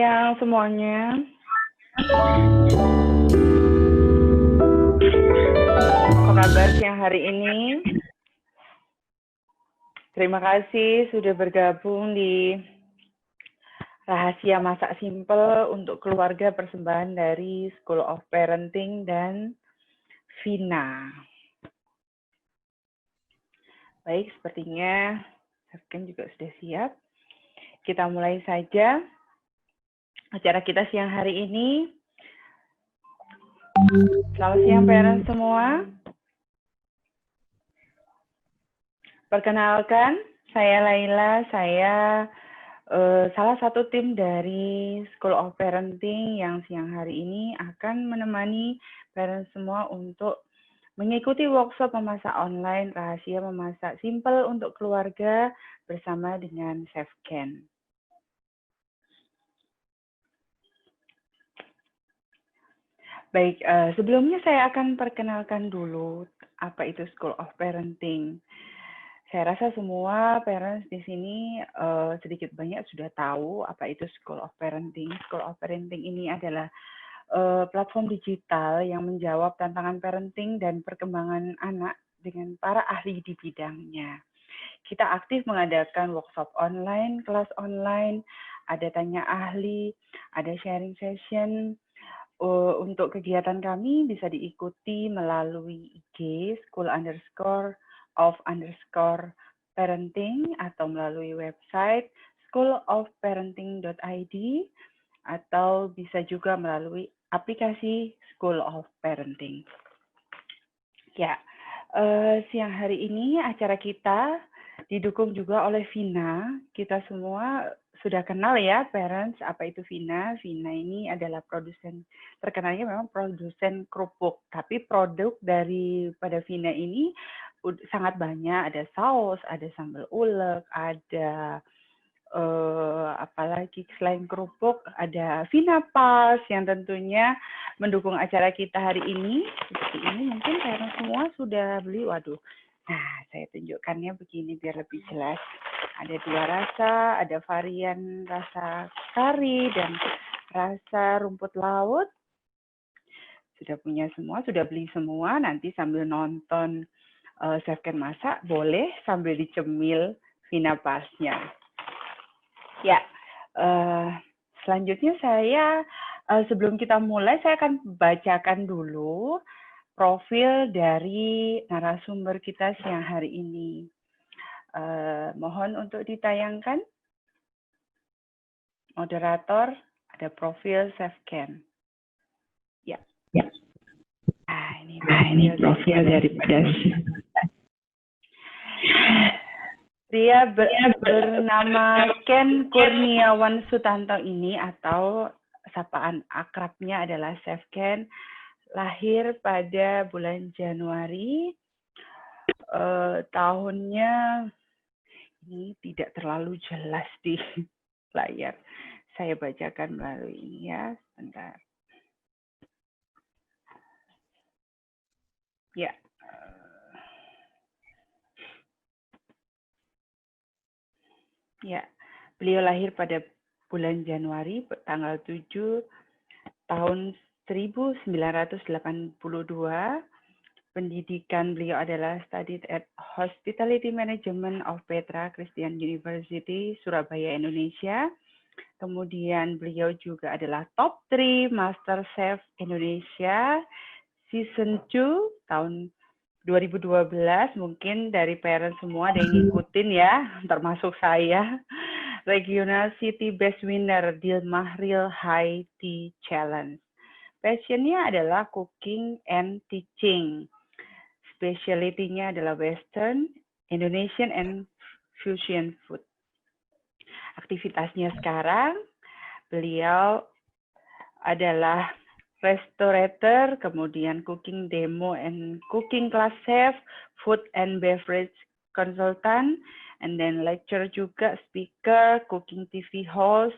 siang semuanya. Apa kabar siang hari ini? Terima kasih sudah bergabung di Rahasia Masak Simple untuk Keluarga persembahan dari School of Parenting dan Vina. Baik, sepertinya Sefken juga sudah siap. Kita mulai saja acara kita siang hari ini. Selamat siang parents semua. Perkenalkan, saya Laila, saya salah satu tim dari School of Parenting yang siang hari ini akan menemani parents semua untuk mengikuti workshop memasak online rahasia memasak simple untuk keluarga bersama dengan Chef Ken. Baik, sebelumnya saya akan perkenalkan dulu apa itu School of Parenting. Saya rasa semua parents di sini sedikit banyak sudah tahu apa itu School of Parenting. School of Parenting ini adalah platform digital yang menjawab tantangan parenting dan perkembangan anak dengan para ahli di bidangnya. Kita aktif mengadakan workshop online, kelas online, ada tanya ahli, ada sharing session. Untuk kegiatan kami bisa diikuti melalui IG school_of_parenting atau melalui website schoolofparenting.id atau bisa juga melalui aplikasi School of Parenting. Ya, siang hari ini acara kita didukung juga oleh Vina. Kita semua sudah kenal ya, parents, apa itu Vina. Vina ini adalah produsen, terkenalnya memang produsen kerupuk. Tapi produk daripada Vina ini sangat banyak. Ada saus, ada sambal ulek, ada apalagi selain kerupuk, ada Vina Pals yang tentunya mendukung acara kita hari ini. Seperti ini mungkin parents semua sudah beli. Waduh, nah saya tunjukkannya begini biar lebih jelas. Ada dua rasa, ada varian rasa kari dan rasa rumput laut. Sudah punya semua, sudah beli semua. Nanti sambil nonton Chef Ken masak, boleh sambil dicemil Vina Palsnya. Ya, selanjutnya saya sebelum kita mulai, saya akan bacakan dulu profil dari narasumber kita siang hari ini. Mohon untuk ditayangkan. Moderator, ada profil Chef Ken. Ya. Ini profil daripada dia bernama Ken Kurniawan Sutanto ini atau sapaan akrabnya adalah Chef Ken, lahir pada bulan Januari. Tahunnya ini tidak terlalu jelas di layar. Saya bacakan melalui ini ya, sebentar. Ya. Ya, beliau lahir pada bulan Januari tanggal 7 tahun 1982. Pendidikan beliau adalah studied at Hospitality Management of Petra Christian University, Surabaya, Indonesia. Kemudian beliau juga adalah top 3 Master Chef Indonesia Season 2 tahun 2012, mungkin dari parents semua ada yang ngikutin ya, termasuk saya. Regional City Best Winner Dilmah Real High Tea Challenge. Passionnya adalah cooking and teaching. Specialty-nya adalah Western, Indonesian, and fusion food. Aktivitasnya sekarang, beliau adalah restorator, kemudian cooking demo and cooking class chef, food and beverage consultant, and then lecture juga, speaker, cooking TV host.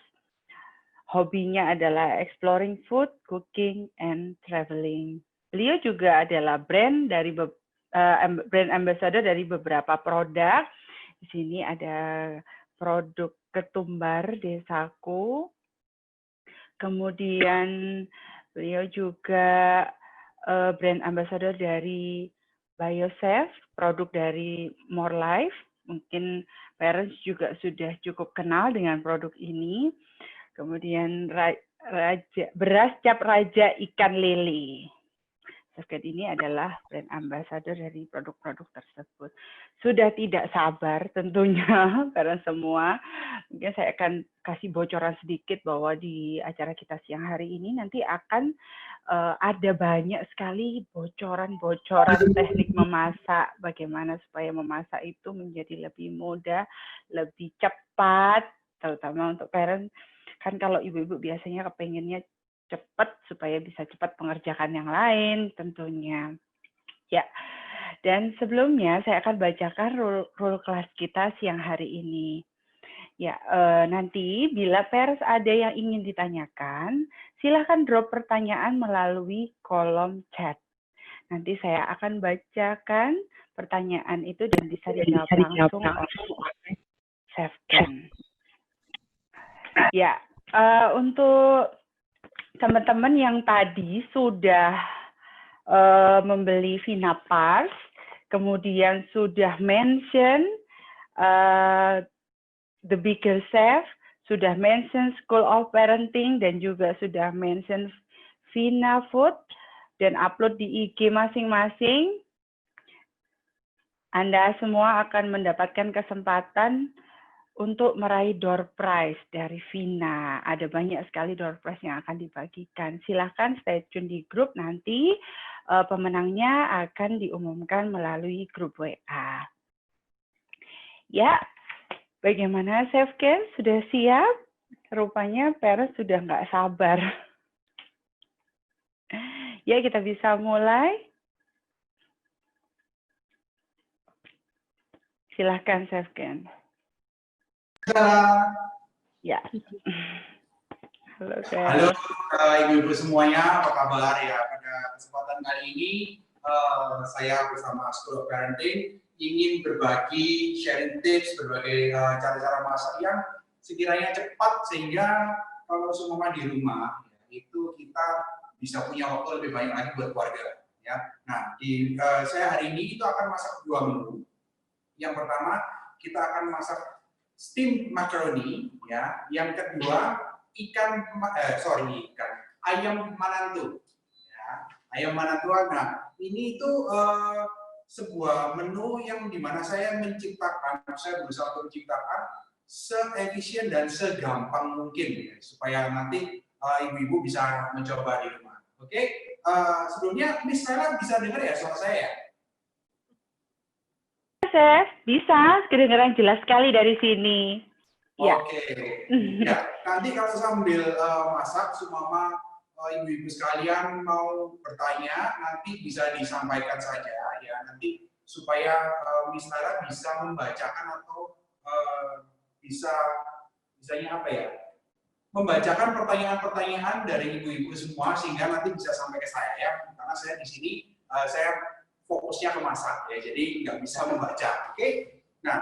Hobinya adalah exploring food, cooking, and traveling. Beliau juga adalah brand ambassador dari beberapa produk. Di sini ada produk ketumbar desaku, Kemudian beliau juga brand ambassador dari BioSafe, produk dari More Life. Mungkin parents juga sudah cukup kenal dengan produk ini. Kemudian beras cap raja ikan lele. Chefcat ini adalah brand ambassador dari produk-produk tersebut. Sudah tidak sabar tentunya karena semua. Mungkin saya akan kasih bocoran sedikit bahwa di acara kita siang hari ini nanti akan ada banyak sekali bocoran-bocoran teknik memasak, bagaimana supaya memasak itu menjadi lebih mudah, lebih cepat, terutama untuk parent. Kan kalau ibu-ibu biasanya kepengennya cepat supaya bisa cepat mengerjakan yang lain tentunya. Ya, dan sebelumnya saya akan bacakan rule kelas kita siang hari ini. Ya, nanti bila pers ada yang ingin ditanyakan, silahkan drop pertanyaan melalui kolom chat. Nanti saya akan bacakan pertanyaan itu dan bisa dijawab langsung oleh Chefcat. Ya, untuk teman-teman yang tadi sudah membeli Vinapars, kemudian sudah mention The Bigger Chef, sudah mention School of Parenting, dan juga sudah mention Vina Food, dan upload di IG masing-masing, Anda semua akan mendapatkan kesempatan untuk meraih door prize dari Vina. Ada banyak sekali door prize yang akan dibagikan. Silahkan stay tune di grup, nanti pemenangnya akan diumumkan melalui grup WA. Ya, bagaimana Chef Ken? Sudah siap? Rupanya Peres sudah nggak sabar. Ya, kita bisa mulai. Silahkan Chef Ken. Ya. Halo, Halo ibu-ibu semuanya, apa kabar ya? Pada kesempatan kali ini saya bersama School of Parenting ingin berbagi sharing tips, berbagai cara-cara masak yang sekiranya cepat sehingga kalau semua di rumah itu kita bisa punya waktu lebih banyak lagi buat keluarga. Ya. Nah, saya hari ini itu akan masak dua menu. Yang pertama kita akan masak steamed macaroni, ya. Yang kedua ayam manatu, ya. Ayam manatu. Nah, ini itu sebuah menu yang dimana saya berusaha untuk menciptakan seefisien dan segampang mungkin, ya, supaya nanti ibu-ibu bisa mencoba di rumah. Oke, sebelumnya Miss Stella bisa dengar ya suara saya ya? Chef, bisa, kedengaran jelas sekali dari sini. Ya. Oke. Ya, nanti kalau sambil masak, sumama ibu-ibu sekalian mau bertanya, nanti bisa disampaikan saja ya, nanti supaya Miss Nara bisa membacakan atau bisanya apa ya? Membacakan pertanyaan-pertanyaan dari ibu-ibu semua sehingga nanti bisa sampai ke saya ya, karena saya di sini saya fokusnya ke masak ya, jadi nggak bisa membaca. Oke? Nah,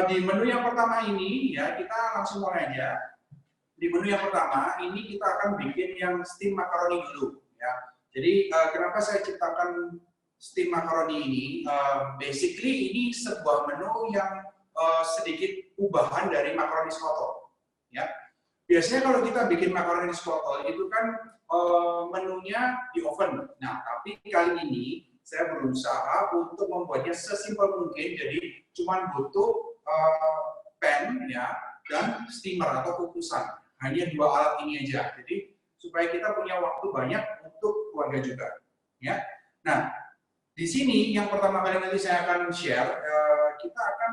di menu yang pertama ini ya kita langsung mulai aja. Di menu yang pertama ini kita akan bikin yang steam macaroni dulu ya. Jadi kenapa saya ciptakan steam macaroni ini? Basically ini sebuah menu yang sedikit ubahan dari macaroni scoto ya. Biasanya kalau kita bikin macaroni scoto itu kan menunya di oven. Nah, tapi kali ini saya berusaha untuk membuatnya sesimpel mungkin, jadi cuma butuh pan ya dan steamer atau kukusan. Hanya dua alat ini aja. Jadi supaya kita punya waktu banyak untuk keluarga juga. Ya. Nah, di sini yang pertama kali nanti saya akan share, kita akan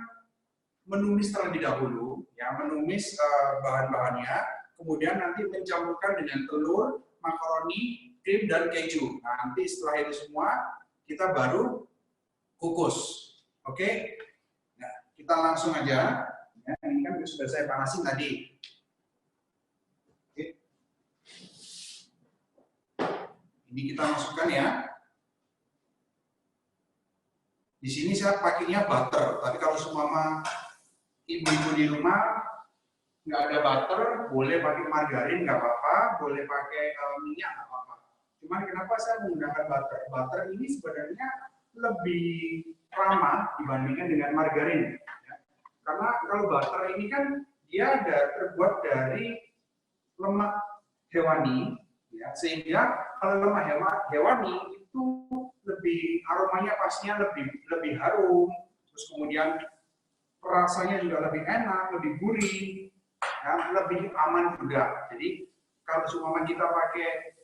menumis terlebih dahulu, ya, menumis bahan-bahannya, kemudian nanti mencampurkan dengan telur, makaroni, krim dan keju. Nah, nanti setelah itu semua kita baru kukus. Oke? Nah, kita langsung aja. Ya, ini kan sudah saya panasin tadi. Oke. Ini kita masukkan ya. Di sini saya pakainya butter, tapi kalau semua ibu-ibu di rumah nggak ada butter, boleh pakai margarin nggak apa-apa, boleh pakai minyak nggak apa-apa. Cuman kenapa saya menggunakan butter? Butter ini sebenarnya lebih ramah dibandingkan dengan margarin. Ya. Karena kalau butter ini kan dia terbuat dari lemak hewani, ya, sehingga kalau lemak hewani itu lebih aromanya pastinya lebih harum, terus kemudian rasanya juga lebih enak, lebih gurih, ya, lebih aman juga. Jadi kalau seumpama kita pakai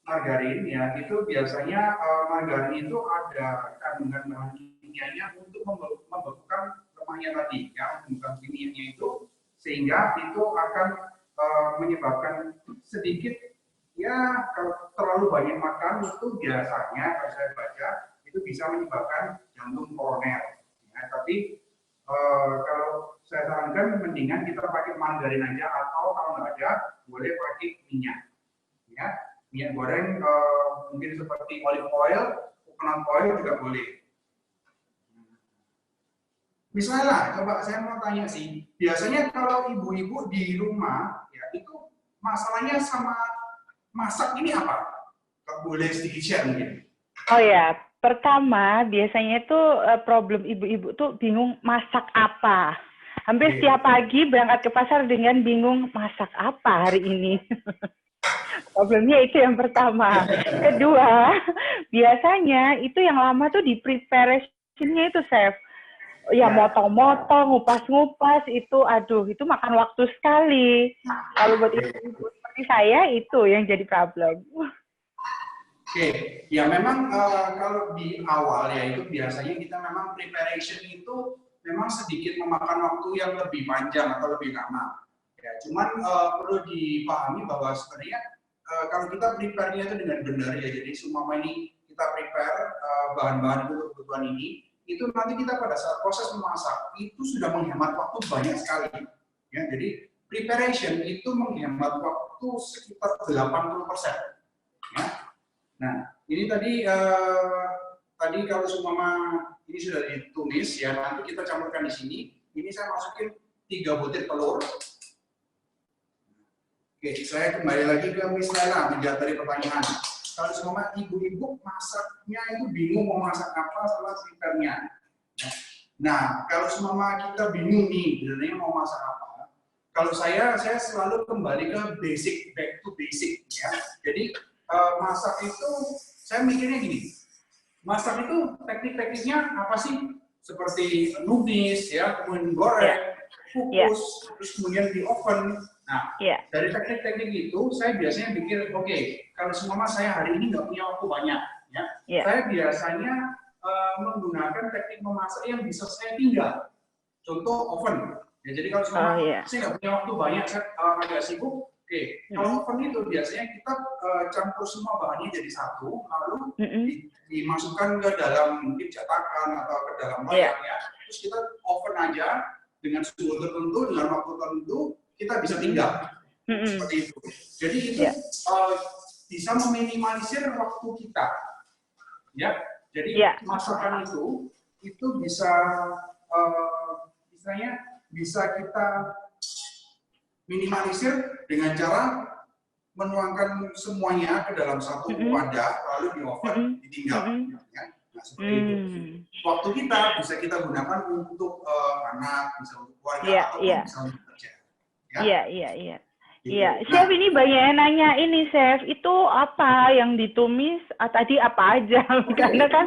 margarin, ya itu biasanya margarin itu ada kandungan bahan kimianya untuk membekukan lemaknya tadi, ya, membekukan kimianya itu, sehingga itu akan menyebabkan sedikit, ya kalau terlalu banyak makan itu biasanya kalau saya baca itu bisa menyebabkan jantung koroner. Ya, tapi kalau saya sarankan mendingan kita pakai margarin aja, atau kalau nggak ada boleh pakai minyak. Ya, minyak goreng mungkin seperti olive oil, coconut oil juga boleh. Misalnya, coba saya mau tanya sih, biasanya kalau ibu-ibu di rumah, ya itu masalahnya sama masak ini apa? Boleh sedikit share mungkin. Oh ya, pertama biasanya itu problem ibu-ibu tuh bingung masak apa. Hampir setiap pagi berangkat ke pasar dengan bingung masak apa hari ini. Problemnya itu yang pertama. Kedua, biasanya itu yang lama tuh di preparation-nya itu, Chef. Ya, motong-motong, ngupas-ngupas, itu aduh, itu makan waktu sekali. Kalau buat ibu-ibu seperti saya, itu yang jadi problem. Oke, ya memang kalau di awal ya itu biasanya kita memang preparation itu memang sedikit memakan waktu yang lebih panjang atau lebih lama. Ya, cuman perlu dipahami bahwa sebenarnya kalau kita prepare-nya itu dengan benar ya, jadi semua ini kita prepare bahan-bahan untuk kebutuhan ini, itu nanti kita pada saat proses memasak itu sudah menghemat waktu banyak sekali. Ya, jadi preparation itu menghemat waktu sekitar 80%. Ya. Nah, ini tadi kalau seumpama ini sudah ditumis ya, nanti kita campurkan di sini. Ini saya masukin 3 butir telur. Oke, saya kembali lagi ke Miss Laila menjawab dari pertanyaan. Kalau seumpama ibu-ibu masaknya itu bingung mau masak apa sama prepare-nya. Nah, kalau seumpama kita bingung nih, sebenarnya mau masak apa? Kalau saya selalu kembali ke basic, back to basic ya. Jadi masak itu saya mikirnya gini, masak itu teknik-tekniknya apa sih? Seperti numis ya, kemudian goreng, kukus, terus kemudian di oven. Nah, dari teknik-teknik itu saya biasanya pikir, oke, kalau seumpama saya hari ini nggak punya waktu banyak, ya, saya biasanya menggunakan teknik memasak yang bisa saya tinggal. Contoh oven. Ya, jadi kalau seumpama saya nggak punya waktu banyak, saya agak sibuk. Oke, kalau oven itu biasanya kita campur semua bahannya jadi satu, lalu dimasukkan ke dalam mungkin cetakan atau ke dalam loyang ya. Terus kita oven aja dengan suhu tertentu, dengan waktu tertentu, kita bisa tinggal. Seperti itu. Jadi itu bisa meminimalisir waktu kita. Ya, jadi masakan itu bisa misalnya bisa kita minimalisir dengan cara menuangkan semuanya ke dalam satu wadah, lalu di oven, ditinggal. Ya. Nah, seperti itu. Waktu kita bisa kita gunakan untuk anak, bisa untuk keluarga, atau bisa untuk kerja. Iya. Iya, Chef, ini banyak yang nanya ini, Chef, itu apa yang ditumis? Tadi apa aja? Karena kan,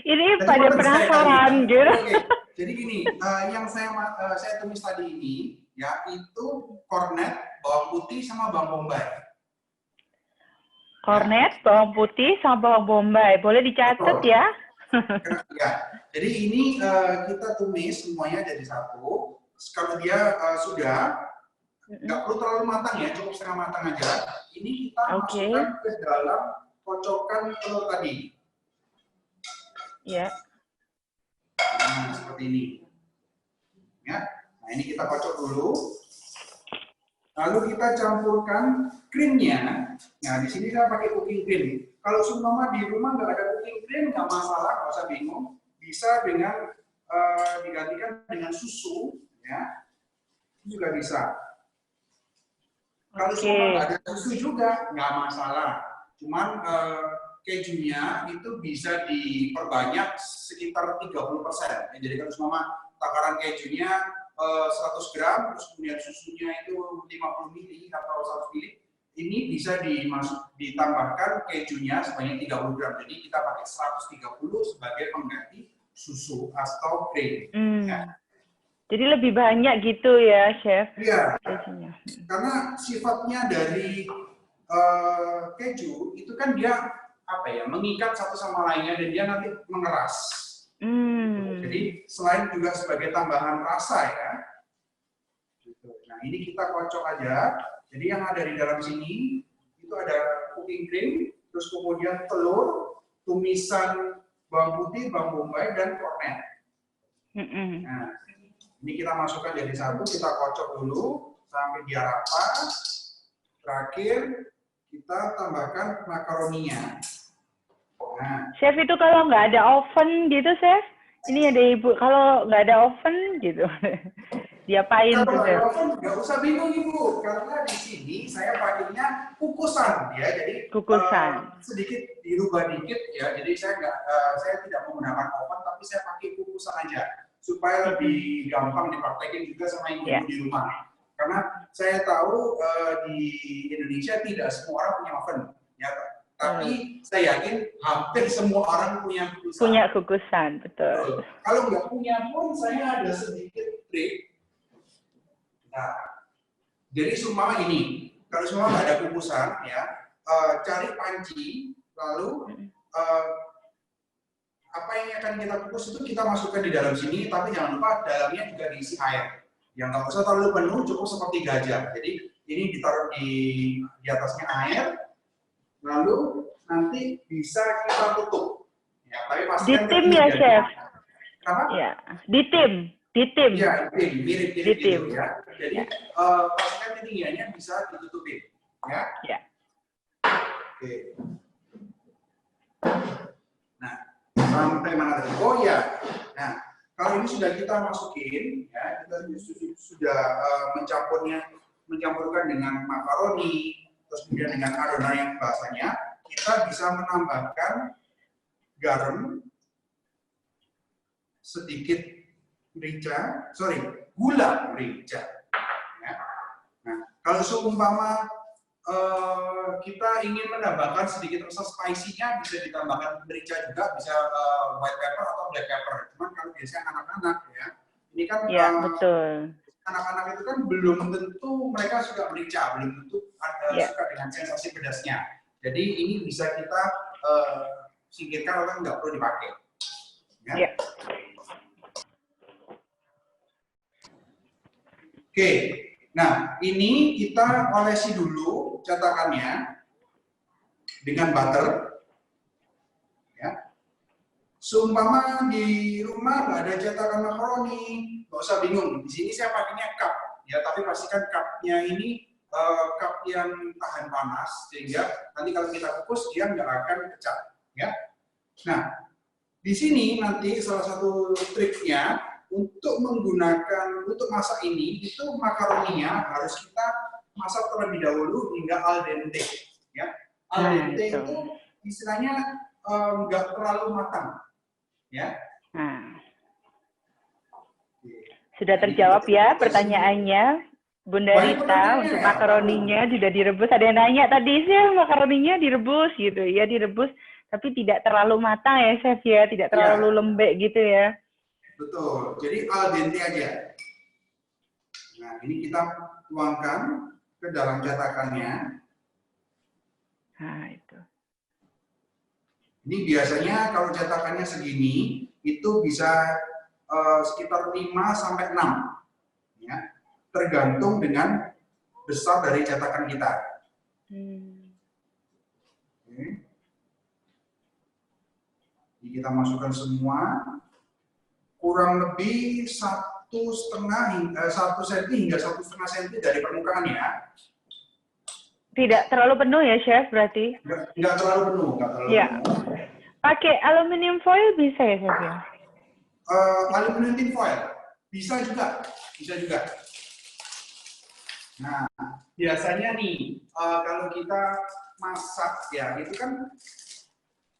ini pada penasaran, gitu. Jadi gini, yang saya tumis tadi ini, ya itu kornet, bawang putih, sama bawang bombay. Kornet, bawang putih, sama bawang bombay. Boleh dicatat ya? Ya, jadi ini kita tumis semuanya jadi satu. Kalau dia sudah, nggak perlu terlalu matang ya, cukup setengah matang aja. Ini kita masukkan ke dalam kocokan telur tadi. Ya. Nah, seperti ini. Ya. Nah, ini kita kocok dulu. Lalu kita campurkan krimnya. Nah, di sini saya pakai cooking cream. Kalau seumpama di rumah nggak ada cooking cream, nggak masalah, nggak usah bingung. Bisa dengan digantikan dengan susu, ya. juga bisa. Kalau semua nggak ada susu juga nggak masalah. Cuman kejunya itu bisa diperbanyak sekitar 30%. Ya, jadi kalau semua takaran kejunya 100 gram, terus kemudian susunya itu 50 ml atau 100 ml, ini bisa ditambahkan kejunya sebanyak 30 gram. Jadi kita pakai 130 sebagai pengganti susu atau krim. Ya. Jadi lebih banyak gitu ya, Chef? Iya, karena sifatnya dari keju itu kan dia apa ya, mengikat satu sama lainnya dan dia nanti mengeras. Jadi selain juga sebagai tambahan rasa ya. Nah ini kita kocok aja. Jadi yang ada di dalam sini itu ada cooking cream, terus kemudian telur, tumisan bawang putih, bawang bombay, dan kornet. Nah, ini kita masukkan jadi satu, kita kocok dulu sampai dia rata. Terakhir kita tambahkan makaroninya. Nah, Chef itu kalau nggak ada oven gitu, Chef? Ini ada Ibu, kalau nggak ada oven gitu, diapain tuh, Chef? Kalau oven nggak usah bingung Ibu, karena di sini saya pakainya kukusan ya, jadi kukusan. Sedikit dirubah dikit ya, jadi saya tidak menggunakan oven, tapi saya pakai kukusan aja supaya lebih gampang dipraktekin juga sama ibu-ibu di rumah. Karena saya tahu di Indonesia tidak semua orang punya oven, ya. Tapi saya yakin hampir semua orang punya kukusan. Punya kukusan, betul. Kalau nggak punya pun saya ada sedikit trik. Nah, jadi seumpama ini, kalau semua nggak ada kukusan, ya, cari panci, lalu apa yang akan kita kukus itu kita masukkan di dalam sini, tapi jangan lupa dalamnya juga diisi air. Yang nggak usah terlalu penuh, cukup seperti gajah. Jadi ini ditaruh di atasnya air, lalu nanti bisa kita tutup. Ya, tapi pastikan ditim ya, Chef? Apa? Ya, ditim. Ya, mirip-mirip gitu ya. Jadi pastikan ketinggiannya bisa ditutupin. Ya. Oke. Nah, sampai mana tadi? Oh ya. Nah, kalau ini sudah kita masukin, ya, kita sudah mencampurkan dengan makaroni, terus kemudian dengan adonan yang basahnya, kita bisa menambahkan garam, sedikit gula merica. Ya. Nah, kalau seumpama kita ingin menambahkan sedikit rasa spicy-nya, bisa ditambahkan merica juga, bisa white pepper atau black pepper. Cuman kalau biasanya anak-anak ya, ini kan betul. Anak-anak itu kan belum tentu mereka suka merica, belum tentu suka dengan sensasi pedasnya. Jadi ini bisa kita singkirkan atau nggak perlu dipakai. Ya. Oke. Nah, ini kita olesi dulu cetakannya dengan butter. Ya. Seumpama di rumah nggak ada cetakan makaroni, nggak usah bingung. Di sini saya pakainya cup, ya, tapi pastikan cupnya ini cup yang tahan panas, sehingga nanti kalau kita kukus dia nggak akan pecah. Ya. Nah, di sini nanti salah satu triknya, untuk masak ini, itu makaroninya harus kita masak terlebih dahulu hingga al dente. Ya. Al dente itu istilahnya nggak terlalu matang. Ya. Sudah terjawab ya pertanyaannya, Bunda Rita, untuk makaroninya sudah direbus. Ada yang nanya tadi sih, makaroninya direbus gitu ya, direbus tapi tidak terlalu matang ya, Chef ya, tidak terlalu lembek gitu ya. Betul, jadi al dente aja. Nah, ini kita tuangkan ke dalam cetakannya. Nah, itu. Ini biasanya kalau cetakannya segini, itu bisa sekitar 5-6. Ya, tergantung dengan besar dari cetakan kita. Oke. Ini kita masukkan semua. Kurang lebih 1,5 hingga 1 cm hingga 1,5 cm dari permukaan ya. Tidak terlalu penuh ya, Chef, berarti? Enggak terlalu penuh, penuh. Pakai aluminium foil bisa ya, Chef ya? Aluminium tin foil bisa juga. Nah, biasanya nih kalau kita masak ya itu kan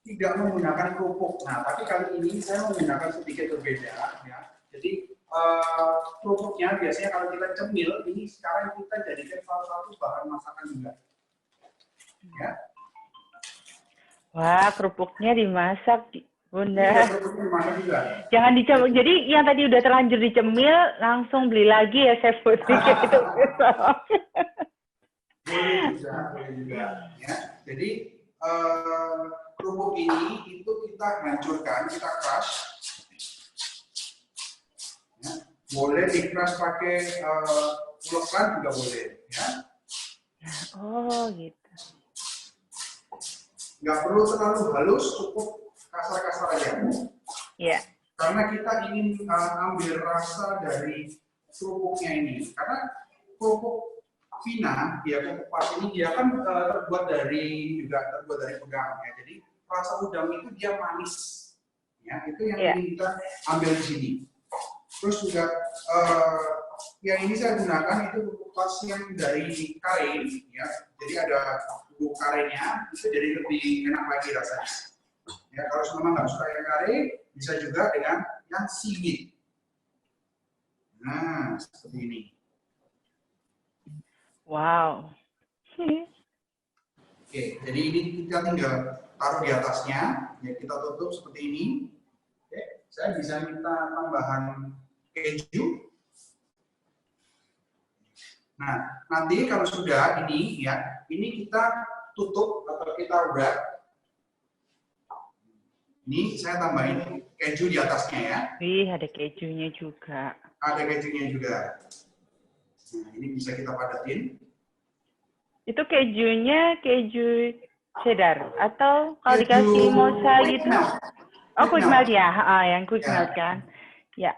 tidak menggunakan kerupuk. Nah, tapi kali ini saya menggunakan sedikit berbeda ya. Jadi kerupuknya biasanya kalau kita cemil, ini sekarang kita jadikan salah satu bahan masakan juga. Ya. Wah, kerupuknya dimasak, Bunda. Iya, kerupuknya dimasak juga. Jangan dicemil. Jadi yang tadi udah terlanjur dicemil, langsung beli lagi ya, Chef Putri. Gitu. Boleh juga. Ya. Jadi kerupuk ini itu kita hancurkan, kita crush. Ya. Boleh di crush pakai ulekan juga boleh. Ya. Oh, gitu. Nggak perlu terlalu halus, cukup kasar-kasar aja. Iya. Karena kita ingin ambil rasa dari kerupuknya ini. Karena kerupuk Vina, ya kerupuk pas ini dia kan terbuat dari udang ya. Jadi rasa udang itu dia manis. Ya, itu yang ingin kita ambil di sini. Terus juga yang ini saya gunakan itu kerupuk pas yang dari kare ya. Jadi ada bubuk karenya, itu jadi lebih enak lagi rasanya. Ya, kalau memang nggak suka yang kare, bisa juga dengan yang seaweed. Nah, seperti ini. Wow. Oke, jadi ini kita tinggal taruh di atasnya, ya kita tutup seperti ini. Oke, saya bisa minta tambahan keju. Nah, nanti kalau sudah ini ya, ini kita tutup atau kita wrap. Ini saya tambahin keju di atasnya ya. Wih, ada kejunya juga. Ada kejunya juga. Nah, ini bisa kita padatin. Itu kejunya keju cheddar atau kalau dikasih moza gitu? Oh, quick melt ya, yang quick melt kan? Ya.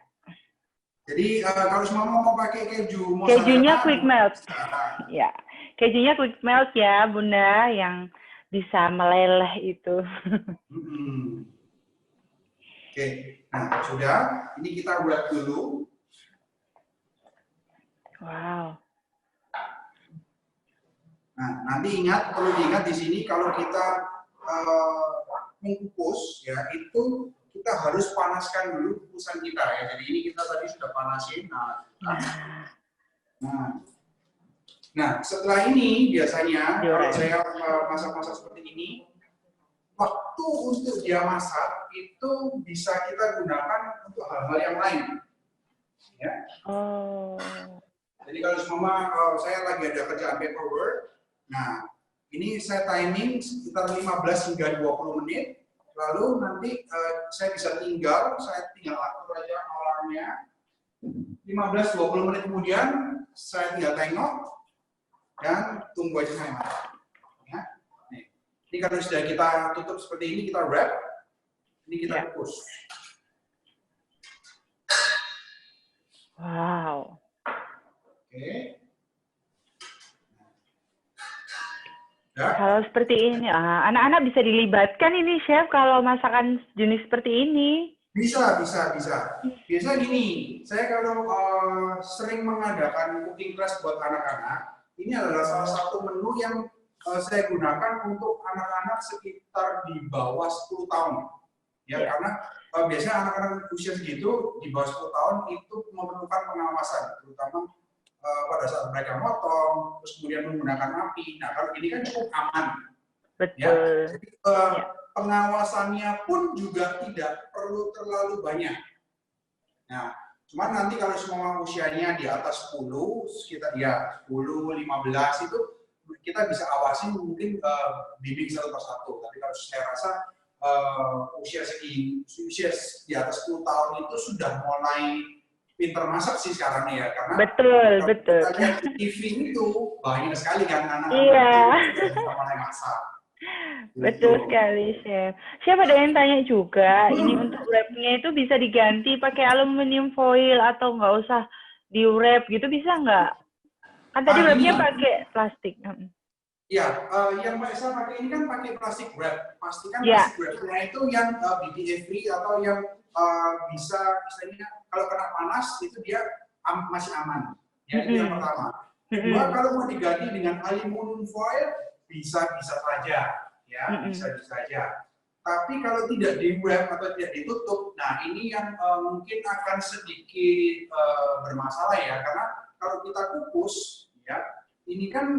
Jadi kalau semua mau pakai keju mozzarella, kejunya quick melt. Ya, kejunya quick melt ya, Bunda, yang bisa meleleh itu. Oke, nah sudah. Ini kita buat dulu. Wow. Nah, nanti perlu diingat di sini kalau kita mengukus ya itu kita harus panaskan dulu kukusan kita ya. Jadi ini kita tadi sudah panasin. Nah, setelah ini biasanya kalau saya masak-masak seperti ini, waktu untuk dia masak itu bisa kita gunakan untuk hal-hal yang lain. Ya. Oh. Jadi kalau semua saya lagi ada kerjaan paperwork, nah ini saya timing sekitar 15 hingga 20 menit, lalu nanti saya tinggal atur aja alarmnya, 15-20 menit kemudian saya tinggal tengok dan tunggu aja sampai matang. Ya. Ini kalau sudah kita tutup seperti ini, kita wrap, ini kita kukus. Wow. Oke. Ya. Kalau seperti ini, anak-anak bisa dilibatkan ini, Chef, kalau masakan jenis seperti ini. Bisa. Biasa gini, saya kalau sering mengadakan cooking class buat anak-anak, ini adalah salah satu menu yang saya gunakan untuk anak-anak sekitar di bawah 10 tahun. Ya, karena biasanya anak-anak usia segitu, di bawah 10 tahun, itu memerlukan pengawasan, terutama pada saat mereka motong, terus kemudian menggunakan api. Nah, kalau ini kan cukup aman. Betul. Ya. Jadi, pengawasannya pun juga tidak perlu terlalu banyak. Nah, cuman nanti kalau semua usianya di atas 10, sekitar 10, 15 itu kita bisa awasi mungkin bimbing satu persatu. Tapi kalau saya rasa usia di atas 10 tahun itu sudah mulai pinter masak sih sekarang ya, karena betul. kita lihat di TV itu banyak sekali kan anak-anak yang mulai masak. Betul sekali, Chef. Chef, ada yang tanya juga, ini untuk wrapnya itu bisa diganti pakai aluminium foil atau nggak usah di wrap gitu, bisa nggak? Kan tadi wrapnya pakai plastik. Ya, yang Mbak Esa pakai ini kan pakai plastik wrap. Pastikan plastik wrapnya itu yang BPA free atau yang bisa misalnya kalau kena panas itu dia masih aman. Ya, itu yang pertama. Kedua, kalau mau diganti dengan aluminium foil, bisa saja, ya, bisa saja. Tapi kalau tidak di wrap atau tidak ditutup, nah ini yang mungkin akan sedikit bermasalah ya, karena kalau kita kukus, ya, ini kan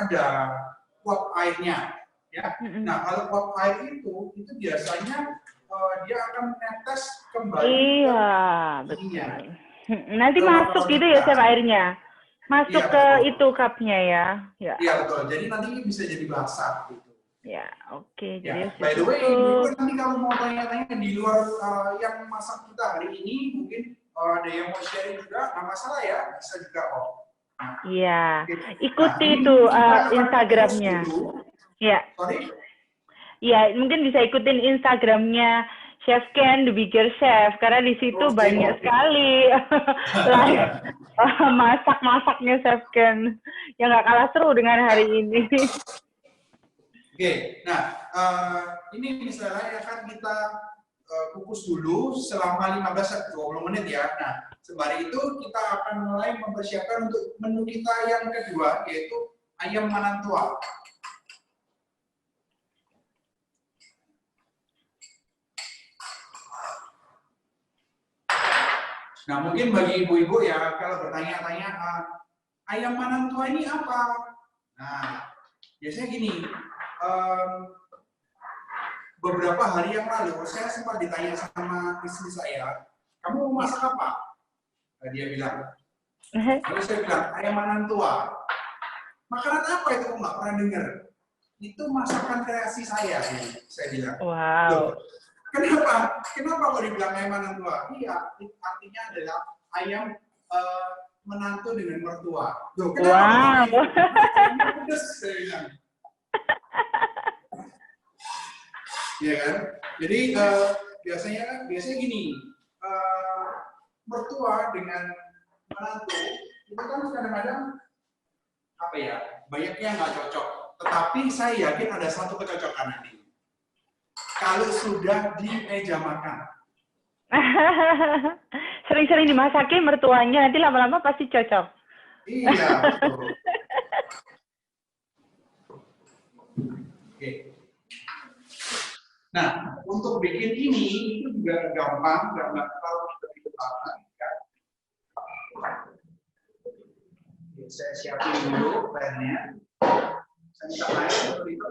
ada uap airnya, ya. Nah kalau uap air itu biasanya dia akan menetes kembali. Iya, betul. Nanti masuk gitu ya chef airnya, masuk iya, ke betul. itu cupnya ya. Iya betul. Jadi nanti bisa jadi basah gitu. Ya, oke. Ya, Jadi by the way, Ibu nanti kalau mau tanya-tanya di luar yang masak kita hari ini, mungkin ada yang mau sharing juga, nggak masalah ya, bisa juga kok. Iya, ikuti nah, itu Instagramnya. Ya. Sorry? Ya, mungkin bisa ikutin Instagramnya Chef Ken, The Bigger Chef, karena di situ banyak sekali live masak-masaknya Chef Ken, yang nggak kalah seru dengan hari ini. Oke, nah ini misalnya akan kita kukus dulu selama 15-20 menit ya. Nah, sembari itu kita akan mulai mempersiapkan untuk menu kita yang kedua, yaitu ayam manantua. Nah, mungkin bagi ibu-ibu ya, kalau bertanya-tanya, ayam manantua ini apa? Nah, biasanya gini, beberapa hari yang lalu, saya sempat ditanya sama istri saya, kamu mau masak apa? Nah, dia bilang, lalu saya bilang, ayam manantua. Makanan apa itu? Aku nggak pernah dengar. Itu masakan kreasi saya bilang. Wow. Loh, kenapa? Kenapa kok dibilang ayam manantua? Iya, artinya adalah ayam menantu dengan mertua. Loh, kenapa? Wow. Saya bilang. Ya kan? Jadi biasanya gini, mertua dengan menantu itu kan kadang-kadang apa ya, banyaknya nggak cocok. Tetapi saya yakin ada satu kecocokan nanti. Kalau sudah di meja makan. Sering-sering dimasakin mertuanya, nanti lama-lama pasti cocok. Iya, betul. Oke. Nah, untuk bikin ini itu juga gampang, nggak terlalu dibesarkan. Ya. Saya siapin dulu pannya. Saya minta air seperti itu.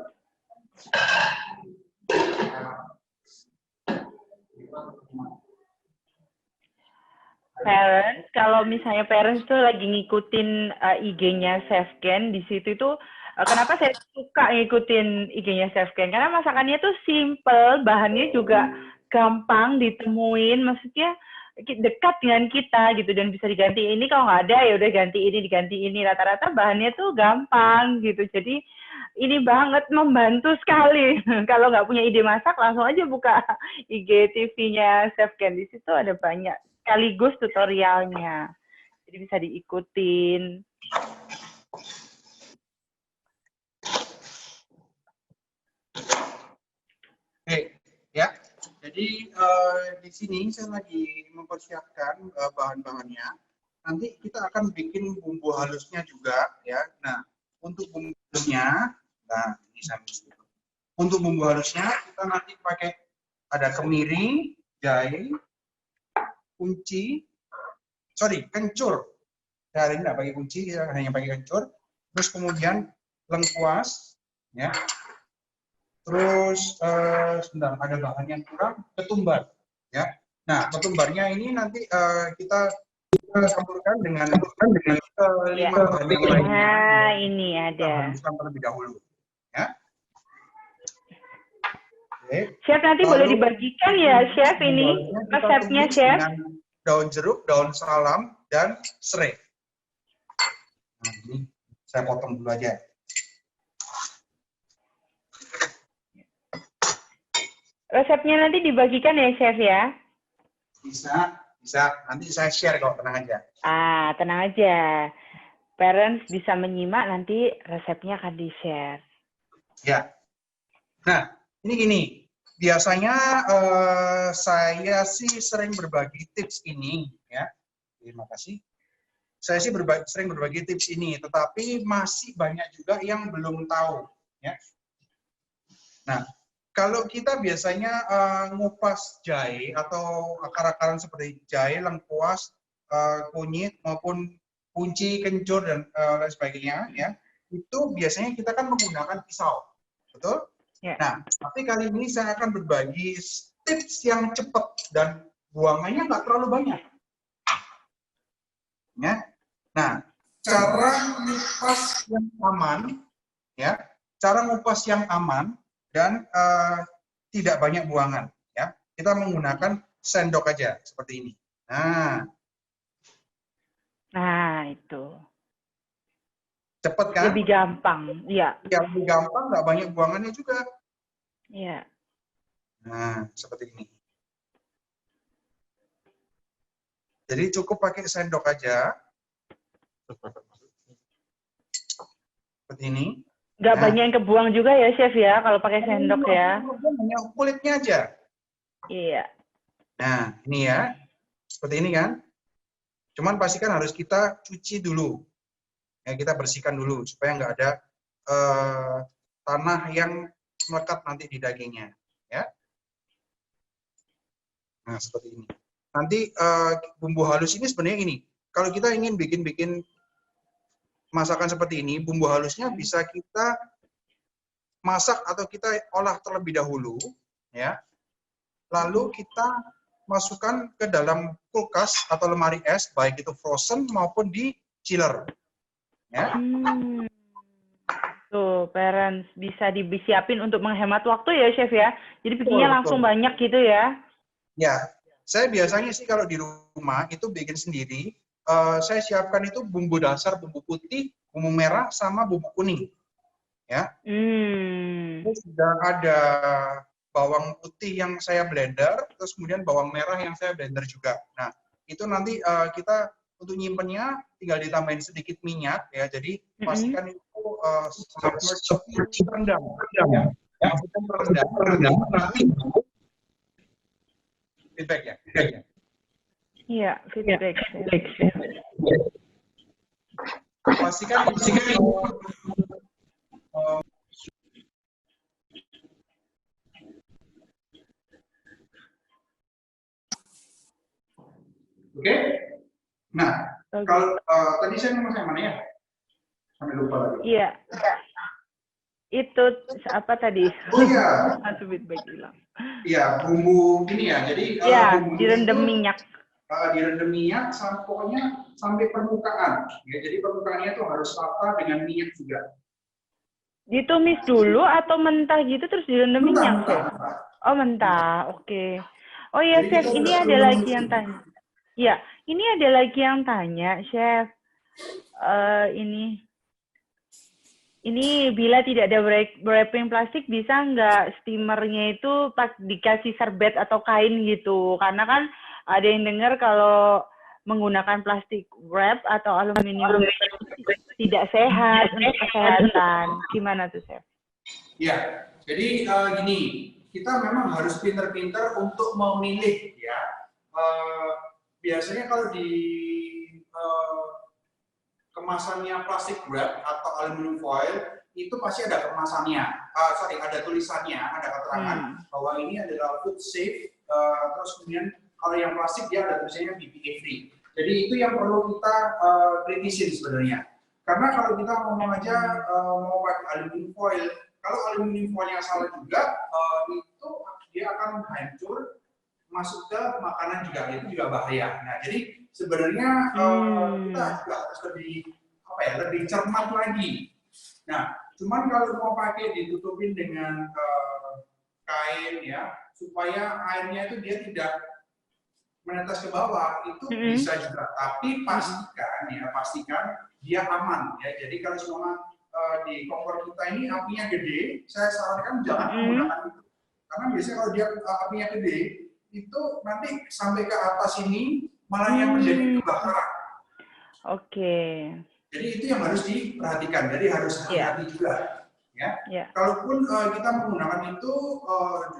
Parents, kalau misalnya parents tuh lagi ngikutin IG-nya Chef Ken, di situ tuh kenapa saya suka ngikutin IG-nya Chef Ken? Karena masakannya tuh simple, bahannya juga gampang ditemuin, maksudnya dekat dengan kita gitu, dan bisa diganti ini kalau nggak ada ya udah ganti ini, rata-rata bahannya tuh gampang gitu, jadi ini banget membantu sekali. Kalau nggak punya ide masak, langsung aja buka IG TV-nya Chef Ken, di situ ada banyak sekaligus tutorialnya, jadi bisa diikutin. Oke, ya. Jadi di sini saya lagi mempersiapkan bahan-bahannya. Nanti kita akan bikin bumbu halusnya juga, ya. Nah, untuk bumbu halusnya, nah ini sambil. Untuk bumbu halusnya kita nanti pakai ada kemiri, jahe, kencur. Saya hari ini nggak pakai kunci, kita hanya pakai kencur. Terus kemudian lengkuas, ya. Terus sebentar, ada bahan yang kurang, ketumbar, ya. Nah, ketumbarnya ini nanti kita campurkan dengan 5 bahan yang lainnya. Nah, ini ada. Kita haluskan terlebih dahulu, ya. Oke. Chef, nanti boleh dibagikan ya, Chef, ini resepnya, Chef? Dengan daun jeruk, daun salam, dan serai. Nah, ini saya potong dulu aja. Resepnya nanti dibagikan ya, Chef ya? Bisa. Nanti saya share kok, tenang aja. Tenang aja. Parents bisa menyimak, nanti resepnya akan di-share. Ya. Nah, ini gini. Biasanya saya sih sering berbagi tips ini, ya. Terima kasih. saya sih sering berbagi tips ini, tetapi masih banyak juga yang belum tahu. Ya. Nah, kalau kita biasanya ngupas jahe atau akar-akaran seperti jahe, lengkuas, kunyit maupun kunci, kencur dan lain sebagainya, ya, itu biasanya kita kan menggunakan pisau, betul? Yeah. Nah, tapi kali ini saya akan berbagi tips yang cepat dan buangannya nggak terlalu banyak. Ya. Nah, cara ngupas yang aman, ya, cara ngupas yang aman dan tidak banyak buangan, ya. Kita menggunakan sendok aja seperti ini. Nah itu. Cepet kan? Lebih gampang, iya. Ya, lebih gampang, nggak banyak buangannya juga. Iya. Nah, seperti ini. Jadi cukup pakai sendok aja. Seperti ini. Nggak banyak yang kebuang juga ya, Chef ya, kalau pakai sendok ya. Hanya kulitnya aja. Iya. Nah, ini ya. Seperti ini kan. Cuman pastikan harus kita cuci dulu. Ya, kita bersihkan dulu supaya nggak ada tanah yang melekat nanti di dagingnya. Ya. Nah, seperti ini. Nanti bumbu halus ini sebenarnya ini. Kalau kita ingin bikin masakan seperti ini, bumbu halusnya bisa kita masak atau kita olah terlebih dahulu, ya. Lalu kita masukkan ke dalam kulkas atau lemari es, baik itu frozen maupun di chiller. Ya. Tuh, parents bisa disiapin untuk menghemat waktu ya, Chef ya. Jadi bikinnya langsung banyak gitu ya. Ya, saya biasanya sih kalau di rumah itu bikin sendiri. Saya siapkan itu bumbu dasar, bumbu putih, bumbu merah, sama bumbu kuning. Ya. Terus sudah ada bawang putih yang saya blender, terus kemudian bawang merah yang saya blender juga. Nah, itu nanti kita untuk nyimpennya tinggal ditambahin sedikit minyak ya. Jadi pastikan itu seperti rendang. Ya. Pastikan rendang. Nanti feedback ya. Iya, feedback. Pastikan Oke. Nah, kalau tadi saya ngomong sama mana ya? Sampai lupa lagi. Iya. Itu apa tadi? Oh iya. Satu feedback hilang. Iya, bumbu ini ya. Jadi direndam minyak. Direndam minyak pokoknya sampai permukaan. Ya, jadi permukaannya tuh harus rata dengan minyak juga. Ditumis dulu atau mentah gitu terus direndam minyak, Chef? Mentah. Oh, mentah. Oke. Oh iya, Chef, ini ada lagi yang tanya. Ya, ini ada lagi yang tanya, Chef. Ini bila tidak ada wrapping plastik, bisa nggak steamernya itu pas dikasih serbet atau kain gitu? Karena kan ada yang dengar kalau menggunakan plastik wrap atau aluminium tidak sehat untuk kesehatan. Gimana tuh, Chef? Ya, jadi gini, kita memang harus pinter-pinter untuk memilih ya. Biasanya kalau di kemasannya plastik wrap atau aluminium foil itu pasti ada kemasannya, ada tulisannya, ada keterangan bahwa ini adalah food safe. Terus kemudian kalau yang plastik dia ada tulisannya BPA free. Jadi itu yang perlu kita kritisin sebenarnya. Karena kalau kita ngomong aja mau pakai aluminium foil, kalau aluminium foilnya salah juga, itu dia akan hancur, masuk ke makanan juga, itu juga bahaya. Nah, jadi sebenarnya kita juga harus lebih cermat lagi. Nah, cuman kalau mau pakai ditutupin dengan kain ya, supaya airnya itu dia tidak menetes ke bawah, itu bisa juga. Tapi pastikan dia aman ya. Jadi kalau semua di kompor kita ini apinya gede, saya sarankan jangan menggunakan itu. Karena biasanya kalau dia apinya gede, itu nanti sampai ke atas ini malah yang menjadi kebakaran. Oke. Jadi itu yang harus diperhatikan. Jadi harus hati-hati juga. Ya. Kalaupun kita menggunakan itu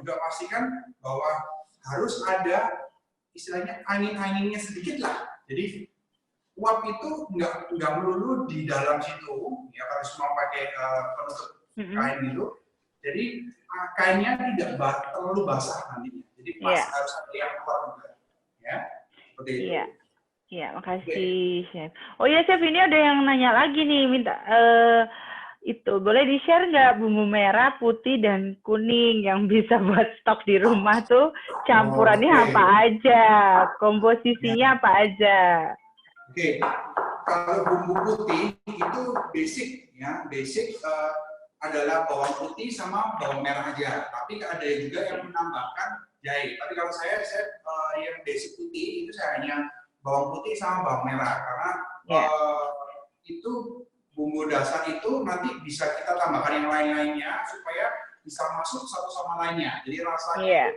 juga pastikan bahwa harus ada istilahnya angin-anginnya sedikit lah. Jadi uap itu nggak melulu di dalam situ, ya kalau semua pakai penutup kain gitu. Jadi kainnya tidak terlalu basah nantinya. Jadi pas harus ada yang keluar juga, ya seperti itu. Iya, iya, makasih Chef. Oh iya Chef, ini ada yang nanya lagi nih, minta itu boleh di-share nggak bumbu merah, putih, dan kuning yang bisa buat stok di rumah tuh campurannya apa aja, komposisinya apa aja? Oke, kalau bumbu putih itu basic ya, basic adalah bawang putih sama bawang merah aja. Tapi ada juga yang menambahkan jahe. Tapi kalau saya yang basic putih itu saya hanya bawang putih sama bawang merah karena itu bumbu dasar itu nanti bisa kita tambahkan yang lain-lainnya supaya bisa masuk satu sama lainnya. Jadi rasanya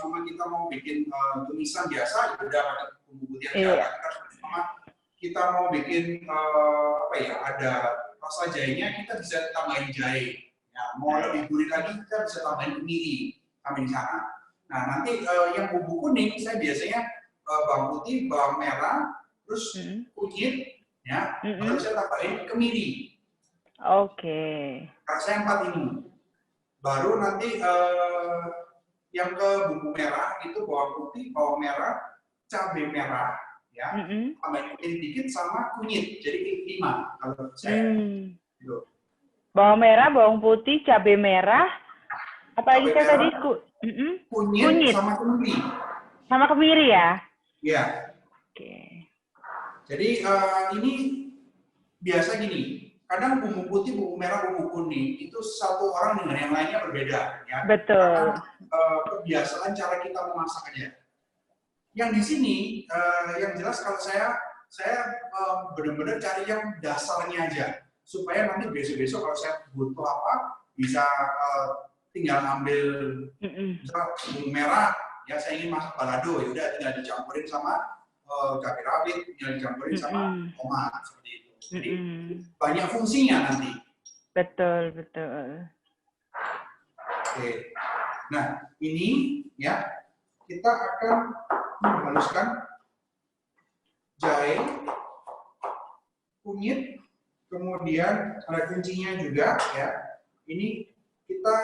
kalau kita mau bikin tumisan biasa, udah pakai bumbu putih aja. Tapi kita mau bikin apa ya, ada rasa jahenya, kita bisa tambahin jahe. Ya, mau lebih gurih lagi kita bisa tambahin kemiri sampai di sana. Nah nanti yang bumbu kuning saya biasanya bawang putih, bawang merah, terus kunyit, ya, baru saya tambahin kemiri. Oke. Rasanya 4 ini. Baru nanti yang ke bumbu merah itu bawang putih, bawang merah, cabai merah, ya, tambahin kemiri dikit sama kunyit, jadi 5 kalau saya. Gitu. Bawang merah, bawang putih, cabai merah, apa lagi saya tadi? Kunyit sama kemiri. Sama kemiri ya? Iya. Oke. Jadi ini biasa gini, kadang bumbu putih, bumbu merah, bumbu kuning itu satu orang dengan yang lainnya berbeda. Ya. Betul. Karena kebiasaan cara kita memasak aja. Yang di sini, yang jelas kalau saya benar-benar cari yang dasarnya aja, supaya nanti besok-besok kalau saya butuh apa bisa tinggal ambil bumbu merah, ya saya ingin masak balado, ya udah tinggal dicampurin sama cabai rawit, tinggal dicampurin sama tomat seperti itu. Jadi banyak fungsinya nanti. Betul, betul. Oke. Nah ini ya kita akan menghaluskan jahe, kunyit, kemudian ada kuncinya juga ya. Ini kita